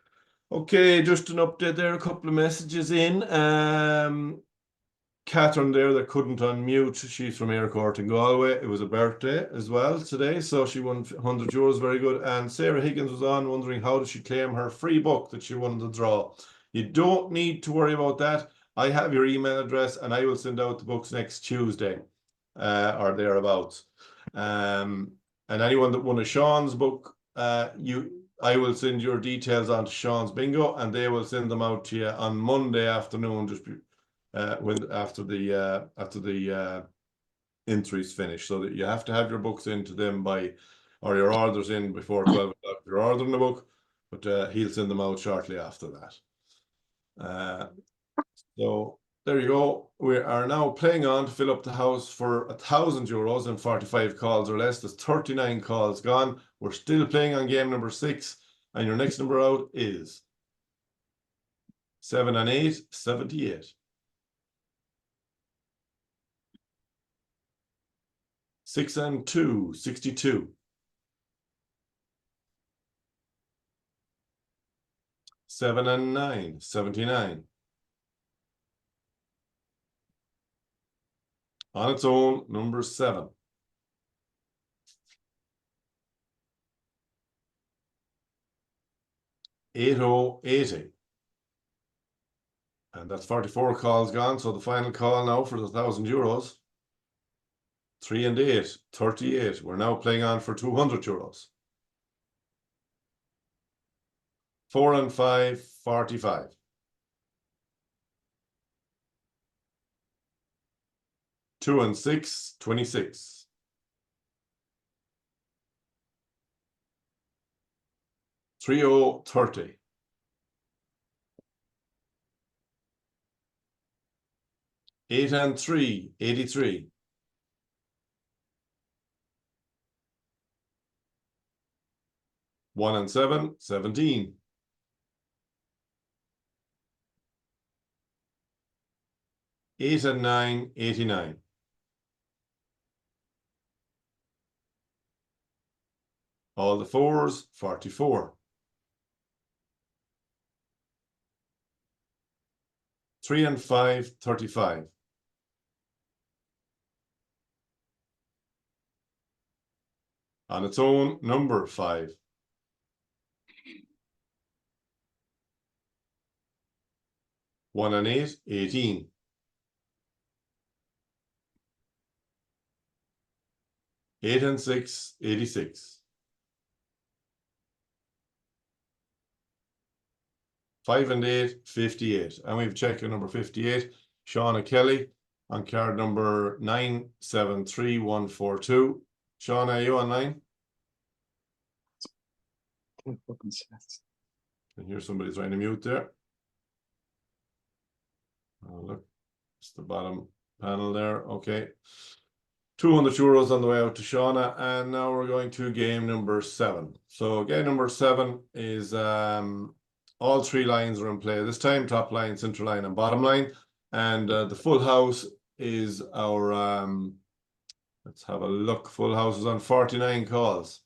Okay, just an update there. A couple of messages in. Catherine there that couldn't unmute. She's from Aircourt in Galway. It was a birthday as well today, so she won 100 euros. Very good. And Sarah Higgins was on wondering how did she claim her free book that she won the draw. You don't need to worry about that. I have your email address, and I will send out the books next Tuesday, or thereabouts. And anyone that won a Sean's book, I will send your details on to Sean's Bingo, and they will send them out to you on Monday afternoon, just after the entries finish, so that you have to have your books into them or your orders in before 12 o'clock. You're ordering the book, but he'll send them out shortly after that. So there you go. We are now playing on to fill up the house for 1,000 euros and 45 calls or less. There's 39 calls gone. We're still playing on game number 6, and your next number out is 7 and 8, 78. 6 and 2, 62. 7 and 9, 79. On its own, number 7. 8080. And that's 44 calls gone. So the final call now for the 1,000 euros. 3 and 8, 38. We're now playing on for 200 euros. 4 and 5, 45. 2 and 6, 26. 3, 30. 8 and 3, 83. 1 and 7, 17. 8 and 9, 89. All the 4s, 44. 3 and 5, 35. On its own, number 5. 1 and 8, 18. 8 and 6, 86. 5 and 8, 58. And we've checked number 58, Shauna Kelly, on card number 973142. Shauna, are you online? I hear somebody trying to mute there. Oh, look, it's the bottom panel there. Okay. 200 euros on the way out to Shauna, and now we're going to game number 7. So game number 7 is all 3 lines are in play this time: top line, center line, and bottom line. And the full house is our let's have a look. Full house is on 49 calls.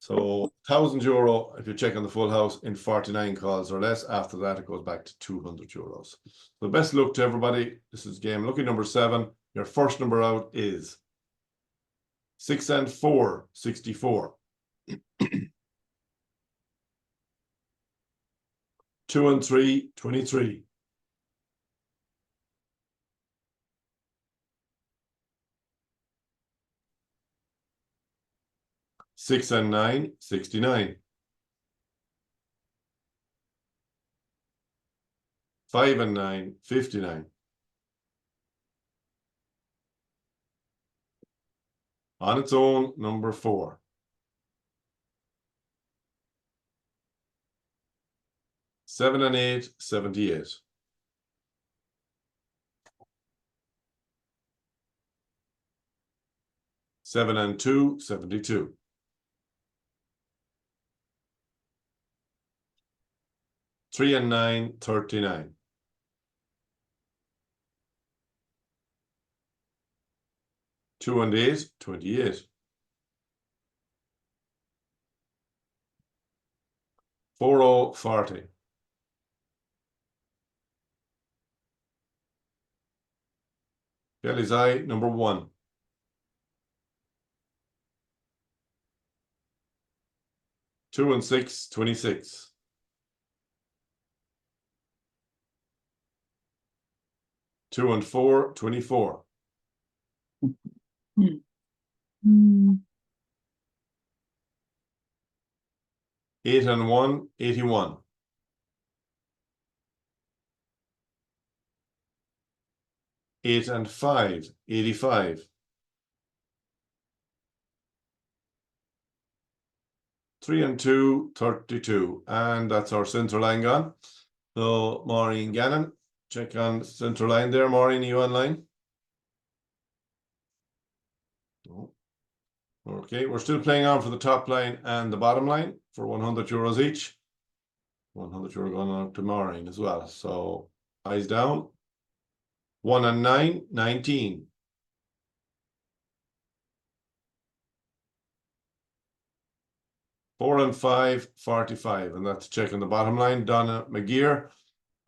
So €1,000 if you check on the full house in 49 calls or less. After that, it goes back to €200. So best luck to everybody. This is game lucky number 7. Your first number out is 6 and 4, 64. 2 and 3, 23. 6 and 9, 69. 5 and 9, 59. On its own, number 4. 7 and 8, 78. 7 and 2, 72. 3 and 9, 39. 2 and 8, 28. 4, 40. 'Kelly's Eye, number 1. 2 and 6, 26. 2 and 4, 24. 8 and 1, 81. 8 and 5, 85. 3 and 2, 32. And that's our centre line gone. So, Maureen Gannon, check on centre line there. Maureen, are you online? No. Okay, we're still playing on for the top line and the bottom line for €100 each. €100 going on to Maureen as well. So, eyes down. 1 and 9, 19. 4 and 5, 45. And that's checking the bottom line. Donna McGear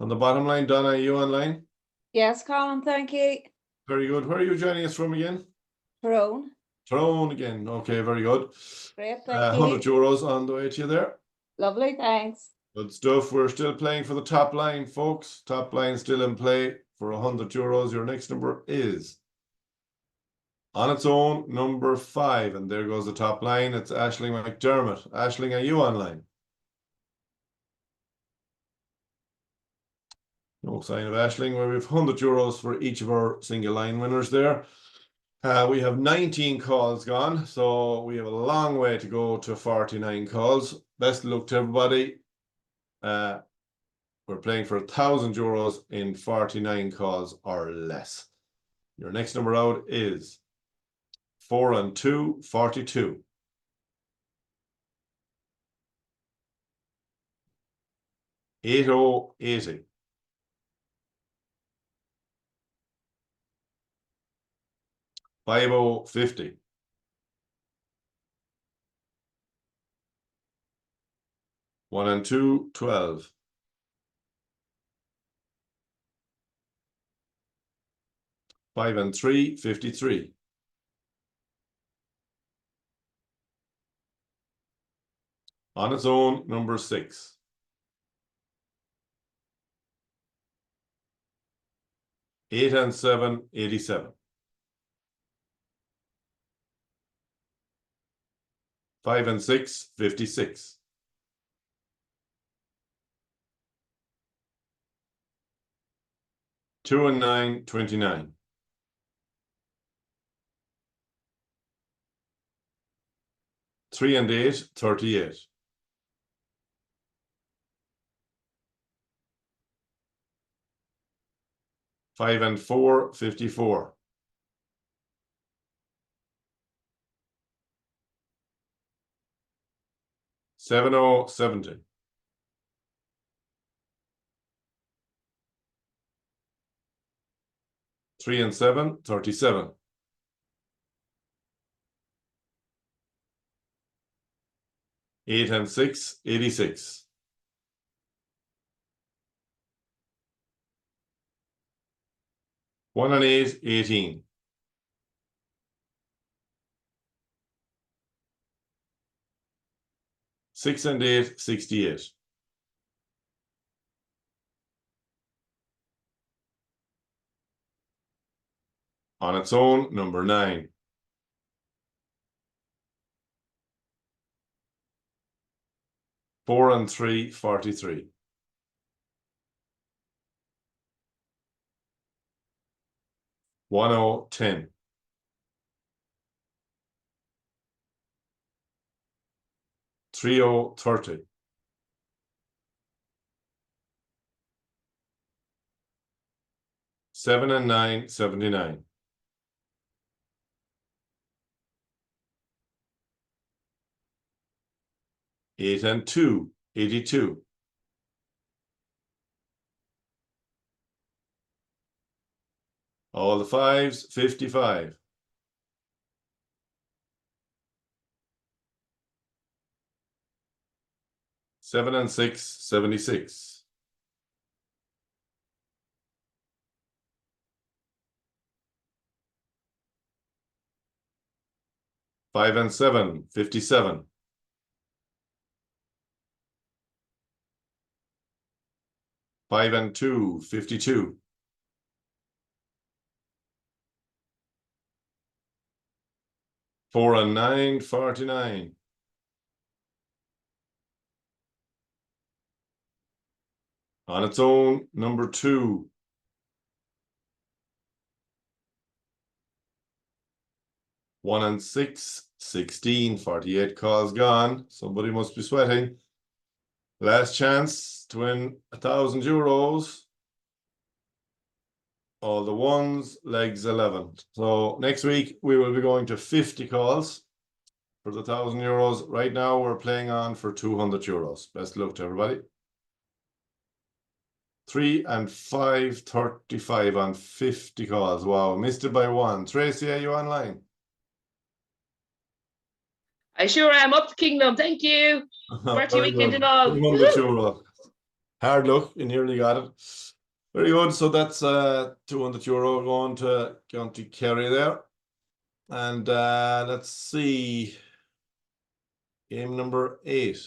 on the bottom line. Donna, are you online? Yes, Colin, thank you. Very good. Where are you joining us from again? Tyrone. Tyrone again. Okay, very good. Great, thank you. €100 on the way to you there. Lovely, thanks. Good stuff. We're still playing for the top line, folks. Top line still in play for €100. Your next number is on its own, number 5. And there goes the top line. It's Aisling McDermott. Aisling, are you online? No sign of Aisling. Well, we have €100 for each of our single line winners there. We have 19 calls gone, so we have a long way to go to 49 calls. Best of luck to everybody. We're playing for €1,000 in 49 calls or less. Your next number out is 4 and 2, 42. 80, 80. 50, 50. 1 and 2, 12. 5 and 3, 53. 'On its own, number 6. 8 and 7, 87. 5 and 6, 56. 2 and 9, 29. 3 and 8, 38. 5 and 4, 54. 70, 70. 3 and 7, 37. 8 and 6, 86. One and 8, 18. Six and 8, 68. On its own, number 9. Four and 3, 43. One oh 10. Three oh 30. Seven and 9, 79. Eight and 2, 82. All the 5s, 55. Seven and 6, 76. Five and 7, 57. Five and 2, 52. Four and 9, 49. On its own, number 2. One and 6, 16. 48 calls gone. Somebody must be sweating. Last chance to win €1,000. All the ones, legs 11. So next week we will be going to 50 calls for the €1,000. Right now we're playing on for €200. Best luck to everybody. 3 and 5, 35 on 50 calls. Wow, missed it by 1. Tracy, are you online? I sure am. Up to Kingdom. Thank you. Party Very weekend good. and all. €200. Hard luck, you nearly got it. Very good. So that's €200 going to Kerry there. And let's see. Game number 8.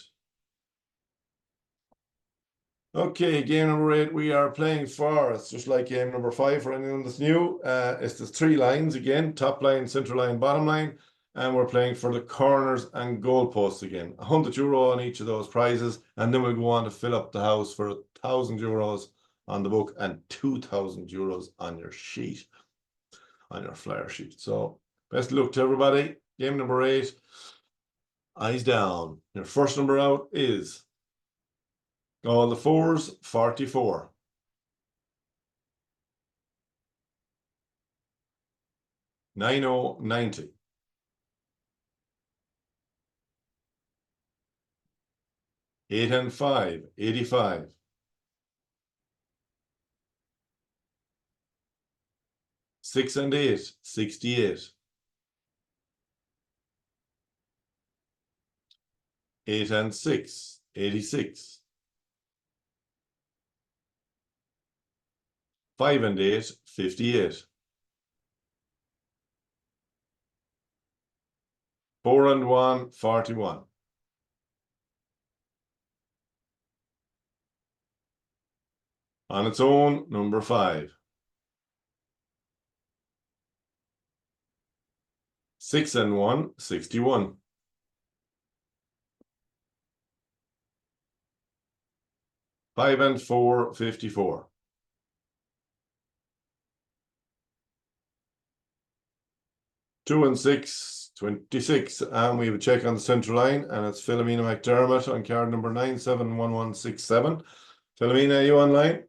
Okay, game number 8, we are playing for, it's just like game number 5 for anyone that's new. It's the 3 lines again, top line, central line, bottom line. And we're playing for the corners and goalposts again. €100 on each of those prizes. And then we'll go on to fill up the house for €1,000 on the book and €2,000 on your sheet, on your flyer sheet. So best of luck to everybody. Game number 8, eyes down. Your first number out is all the 4s, 44. Nine 90. Eight and 5, 85. 6 and 8, 68. 8 and 6, 86. 5 and 8, 58. 4 and 1, 41. 'On its own, number 5. 6 and 1, 61. 5 and 4, 54. 2 and 6, 26. And we have a check on the central line, and it's Philomena McDermott on card number 971167. Philomena, are you online?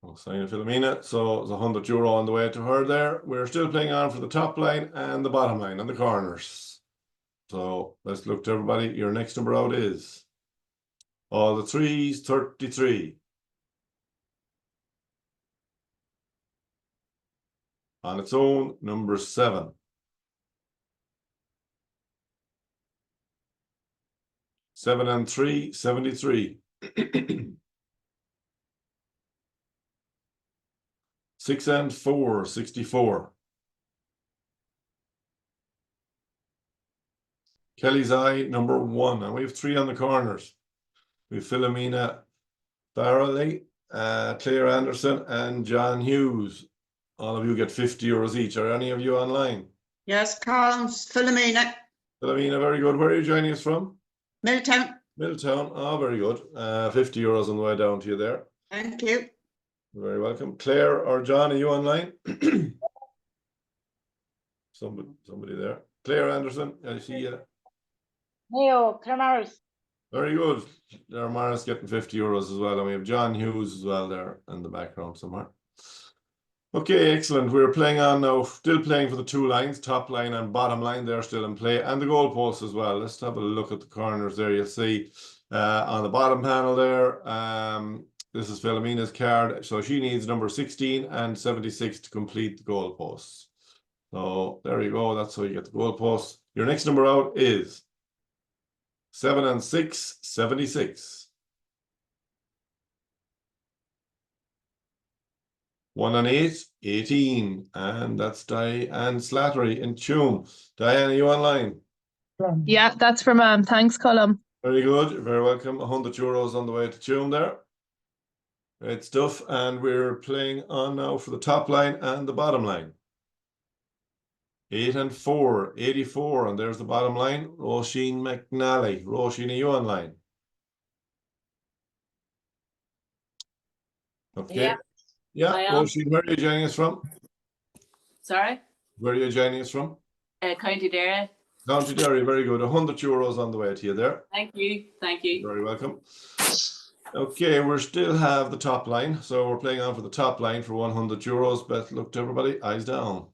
Oh, sign of Philomena. So it's €100 on the way to her there. We're still playing on for the top line and the bottom line and the corners. So let's look to everybody. Your next number out is all the 3s, 33. On its own, number 7. 7 and 3, 73. 6 and 4, 64. Kelly's Eye, number 1. And we have 3 on the corners. We have Philomena Farrelly, Claire Anderson, and John Hughes. All of you get €50 each. Are any of you online? Yes, Collins, Philomena, Philomena, very good. Where are you joining us from? Milltown. Milltown. Oh, very good. €50 on the way down to you there. Thank you. You're very welcome. Claire or John, are you online? Somebody there. Claire Anderson, I see you. Mayo, Clamaris. Very good. There, Mara's getting €50 as well. And we have John Hughes as well there in the background somewhere. Okay, excellent. We're playing on now, still playing for the 2 lines, top line and bottom line. They're still in play, and the goalposts as well. Let's have a look at the corners there. You'll see on the bottom panel there, this is Philomena's card. So she needs number 16 and 76 to complete the goalposts. So there you go. That's how you get the goalposts. Your next number out is 7 and 6, 76. 1 and 8, 18. And that's Diane Slattery in Tuam. Diane, are you online? Yeah, that's from thanks, Colum. Very good. You're very welcome. €100 on the way to Tuam there. Great stuff. And we're playing on now for the top line and the bottom line. 8 and 4, 84. And there's the bottom line. Roisin McNally. Roisin, are you online? Okay. Yeah, I am. Roisin, where are you joining us from? Sorry? Where are you joining us from? County Derry. County Derry, very good. €100 on the way to you there. Thank you. Thank you. Very welcome. Okay, we still have the top line. So we're playing on for the top line for €100. Best luck to everybody. Eyes down.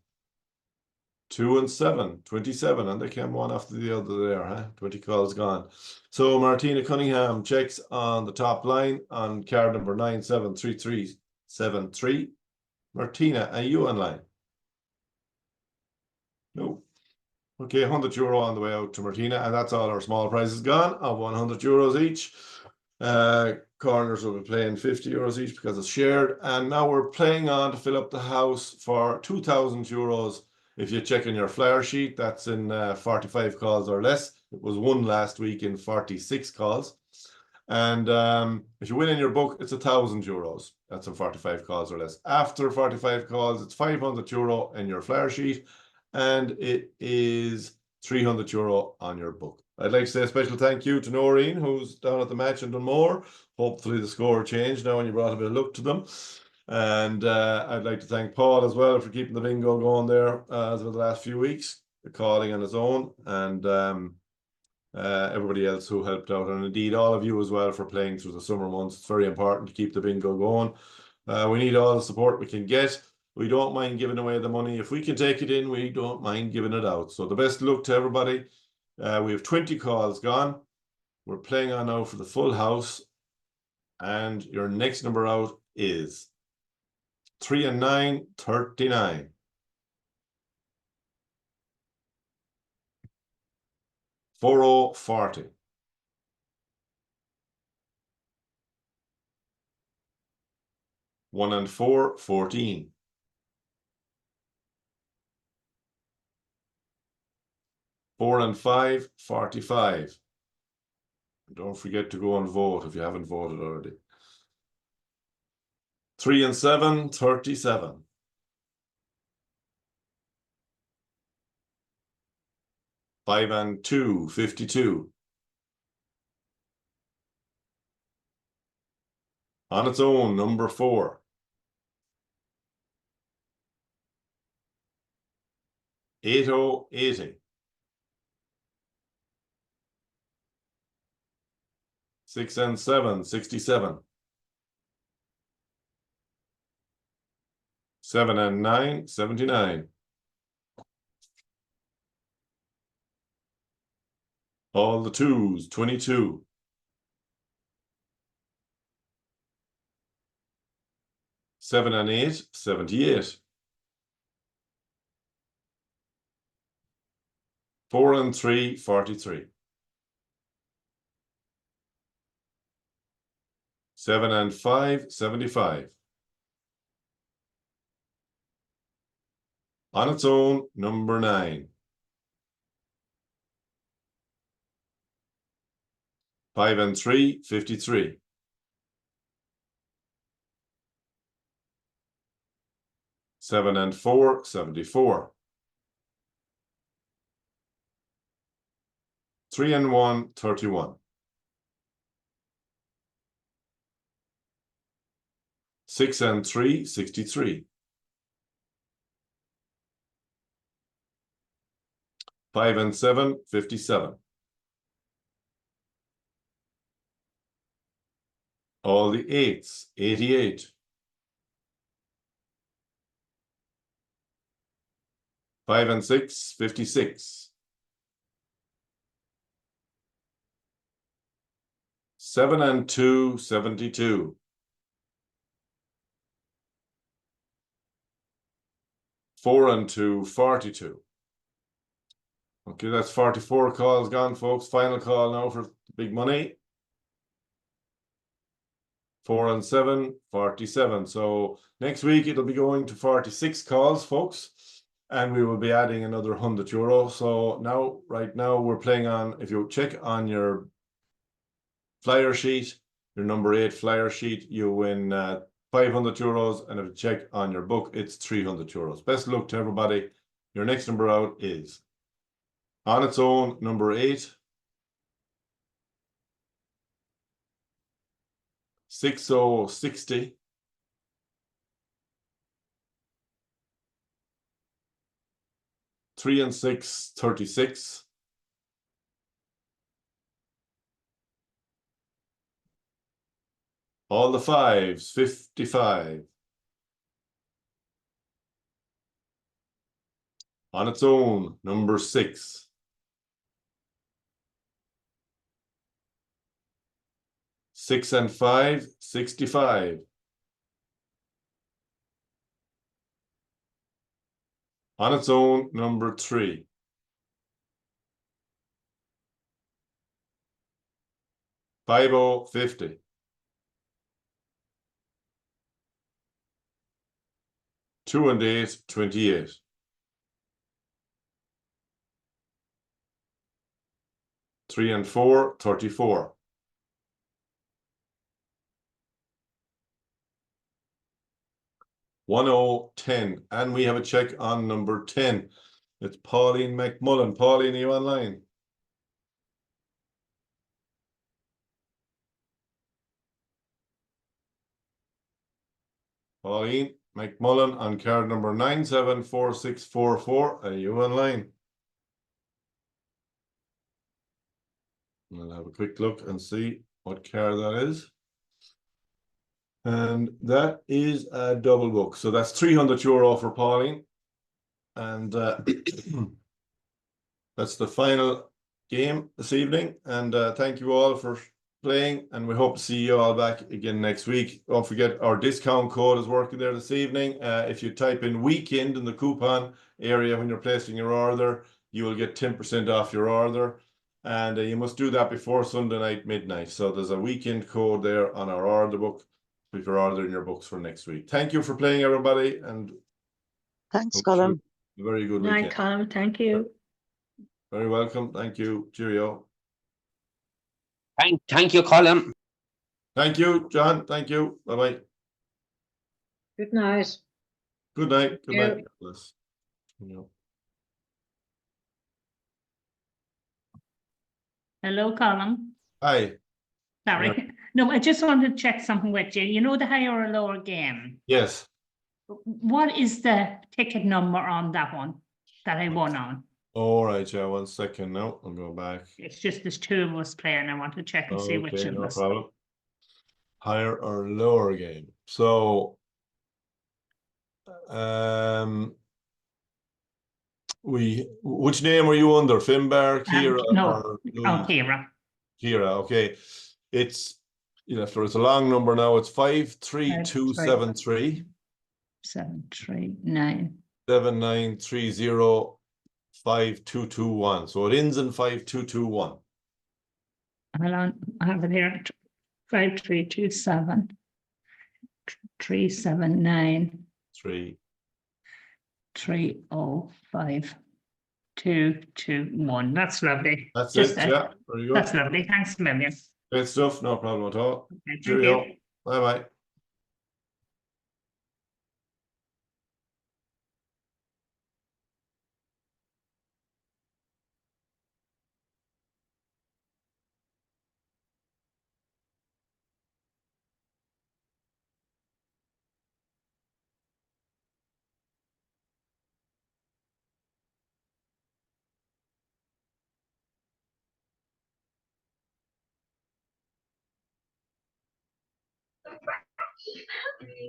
2 and 7, 27. And they came one after the other there, huh? 20 calls gone. So Martina Cunningham checks on the top line on card number 973373. Martina, are you online? No. Okay, €100 on the way out to Martina, and that's all our small prizes gone of €100 each. Corners will be playing €50 each because it's shared, and now we're playing on to fill up the house for €2,000. If you check in your flyer sheet, that's in 45 calls or less. It was won last week in 46 calls. And if you win in your book, it's €1,000. That's in 45 calls or less. After 45 calls, it's €500 in your flyer sheet, and it is €300 on your book. I'd like to say a special thank you to Noreen, who's down at the match in Dunmore. Hopefully the score changed now and you brought a bit of luck to them. And I'd like to thank Paul as well for keeping the bingo going there over the last few weeks, calling on his own, and everybody else who helped out, and indeed all of you as well for playing through the summer months. It's very important to keep the bingo going. We need all the support we can get. We don't mind giving away the money. If we can take it in, we don't mind giving it out. So the best luck to everybody. We have 20 calls gone. We're playing on now for the full house. And your next number out is 3 and 9, 39. 4040. 1 and 4, 14. 4 and 5, 45. Don't forget to go and vote if you haven't voted already. 3 and 7, 37. 5 and 2, 52. On its own, number 4. 8080. 6 and 7, 67. 7 and 9, 79. All the twos, 22. 7 and 8, 78. 4 and 3, 43. 7 and 5, 75. On its own, number 9. 5 and 3, 53. 7 and 4, 74. 3 and 1, 31. 6 and 3, 63. 5 and 7, 57. All the 8s, 88. 5 and 6, 56. 7 and 2, 72. 4 and 2, 42. Okay, that's 44 calls gone, folks. Final call now for big money. 4 and 7, 47. So next week it'll be going to 46 calls, folks, and we will be adding another €100. So now, right now, we're playing on. If you check on your flyer sheet, your number 8 flyer sheet, you win €500, and if you check on your book, it's €300. Best of luck to everybody. Your next number out is on its own, number 8. 6060. 3 and 6, 36. 5s, 55. On its own, number 6. 6 and 5, 65. On its own, number 3. 50, 50. 2 and 8, 28. 3 and 4, 34. 10, and we have a check on number 10. It's Pauline McMullen. Pauline, are you online? Pauline McMullen on card number 974644. Are you online? We'll have a quick look and see what card that is. And that is a double book. So that's €300 for Pauline. And that's the final game this evening. And thank you all for playing. And we hope to see you all back again next week. Don't forget our discount code is working there this evening. If you type in weekend in the coupon area when you're placing your order, you will get 10% off your order. And you must do that before Sunday night, midnight. So there's a weekend code there on our order book if you're ordering your books for next week. Thank you for playing, everybody. And Thanks, Colin. very good Night, weekend. Colin. Thank you. Very welcome. Thank you. Cheerio. Thank you, Colin. Thank you, John. Thank you. Bye-bye. Good night. Good night. Good Yeah. night. Bless. Hello, Colin. Hi. Sorry. No, I just wanted to check something with you. You know the higher or lower game? Yes. What is the ticket number on that one that I won on? All right, yeah, 1 second now. I'll go back. It's just there's 2 of us playing. I want to check and see which Okay, of no us. problem. Higher or lower game. So which name are you under? Finbar, Kira, No, or Louise? Kira. Kira, okay. It's it's a long number now. It's 53273 739 7930 5221. So it ends in 5221. Hold on, I have it here. 5327 379 3. 305 221. That's lovely. That's Just it. Yeah, very good. That's lovely. Thanks a million. Great stuff. No problem at all. Okay, thank Cheerio. you. Bye bye.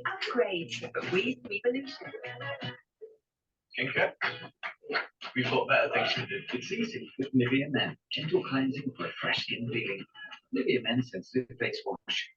Upgrade with Revolution. Okay. We've got better things to do. It's easy with Nivea Men. Gentle cleansing for a fresh skin feeling. Nivea Men Sensitive Face Wash.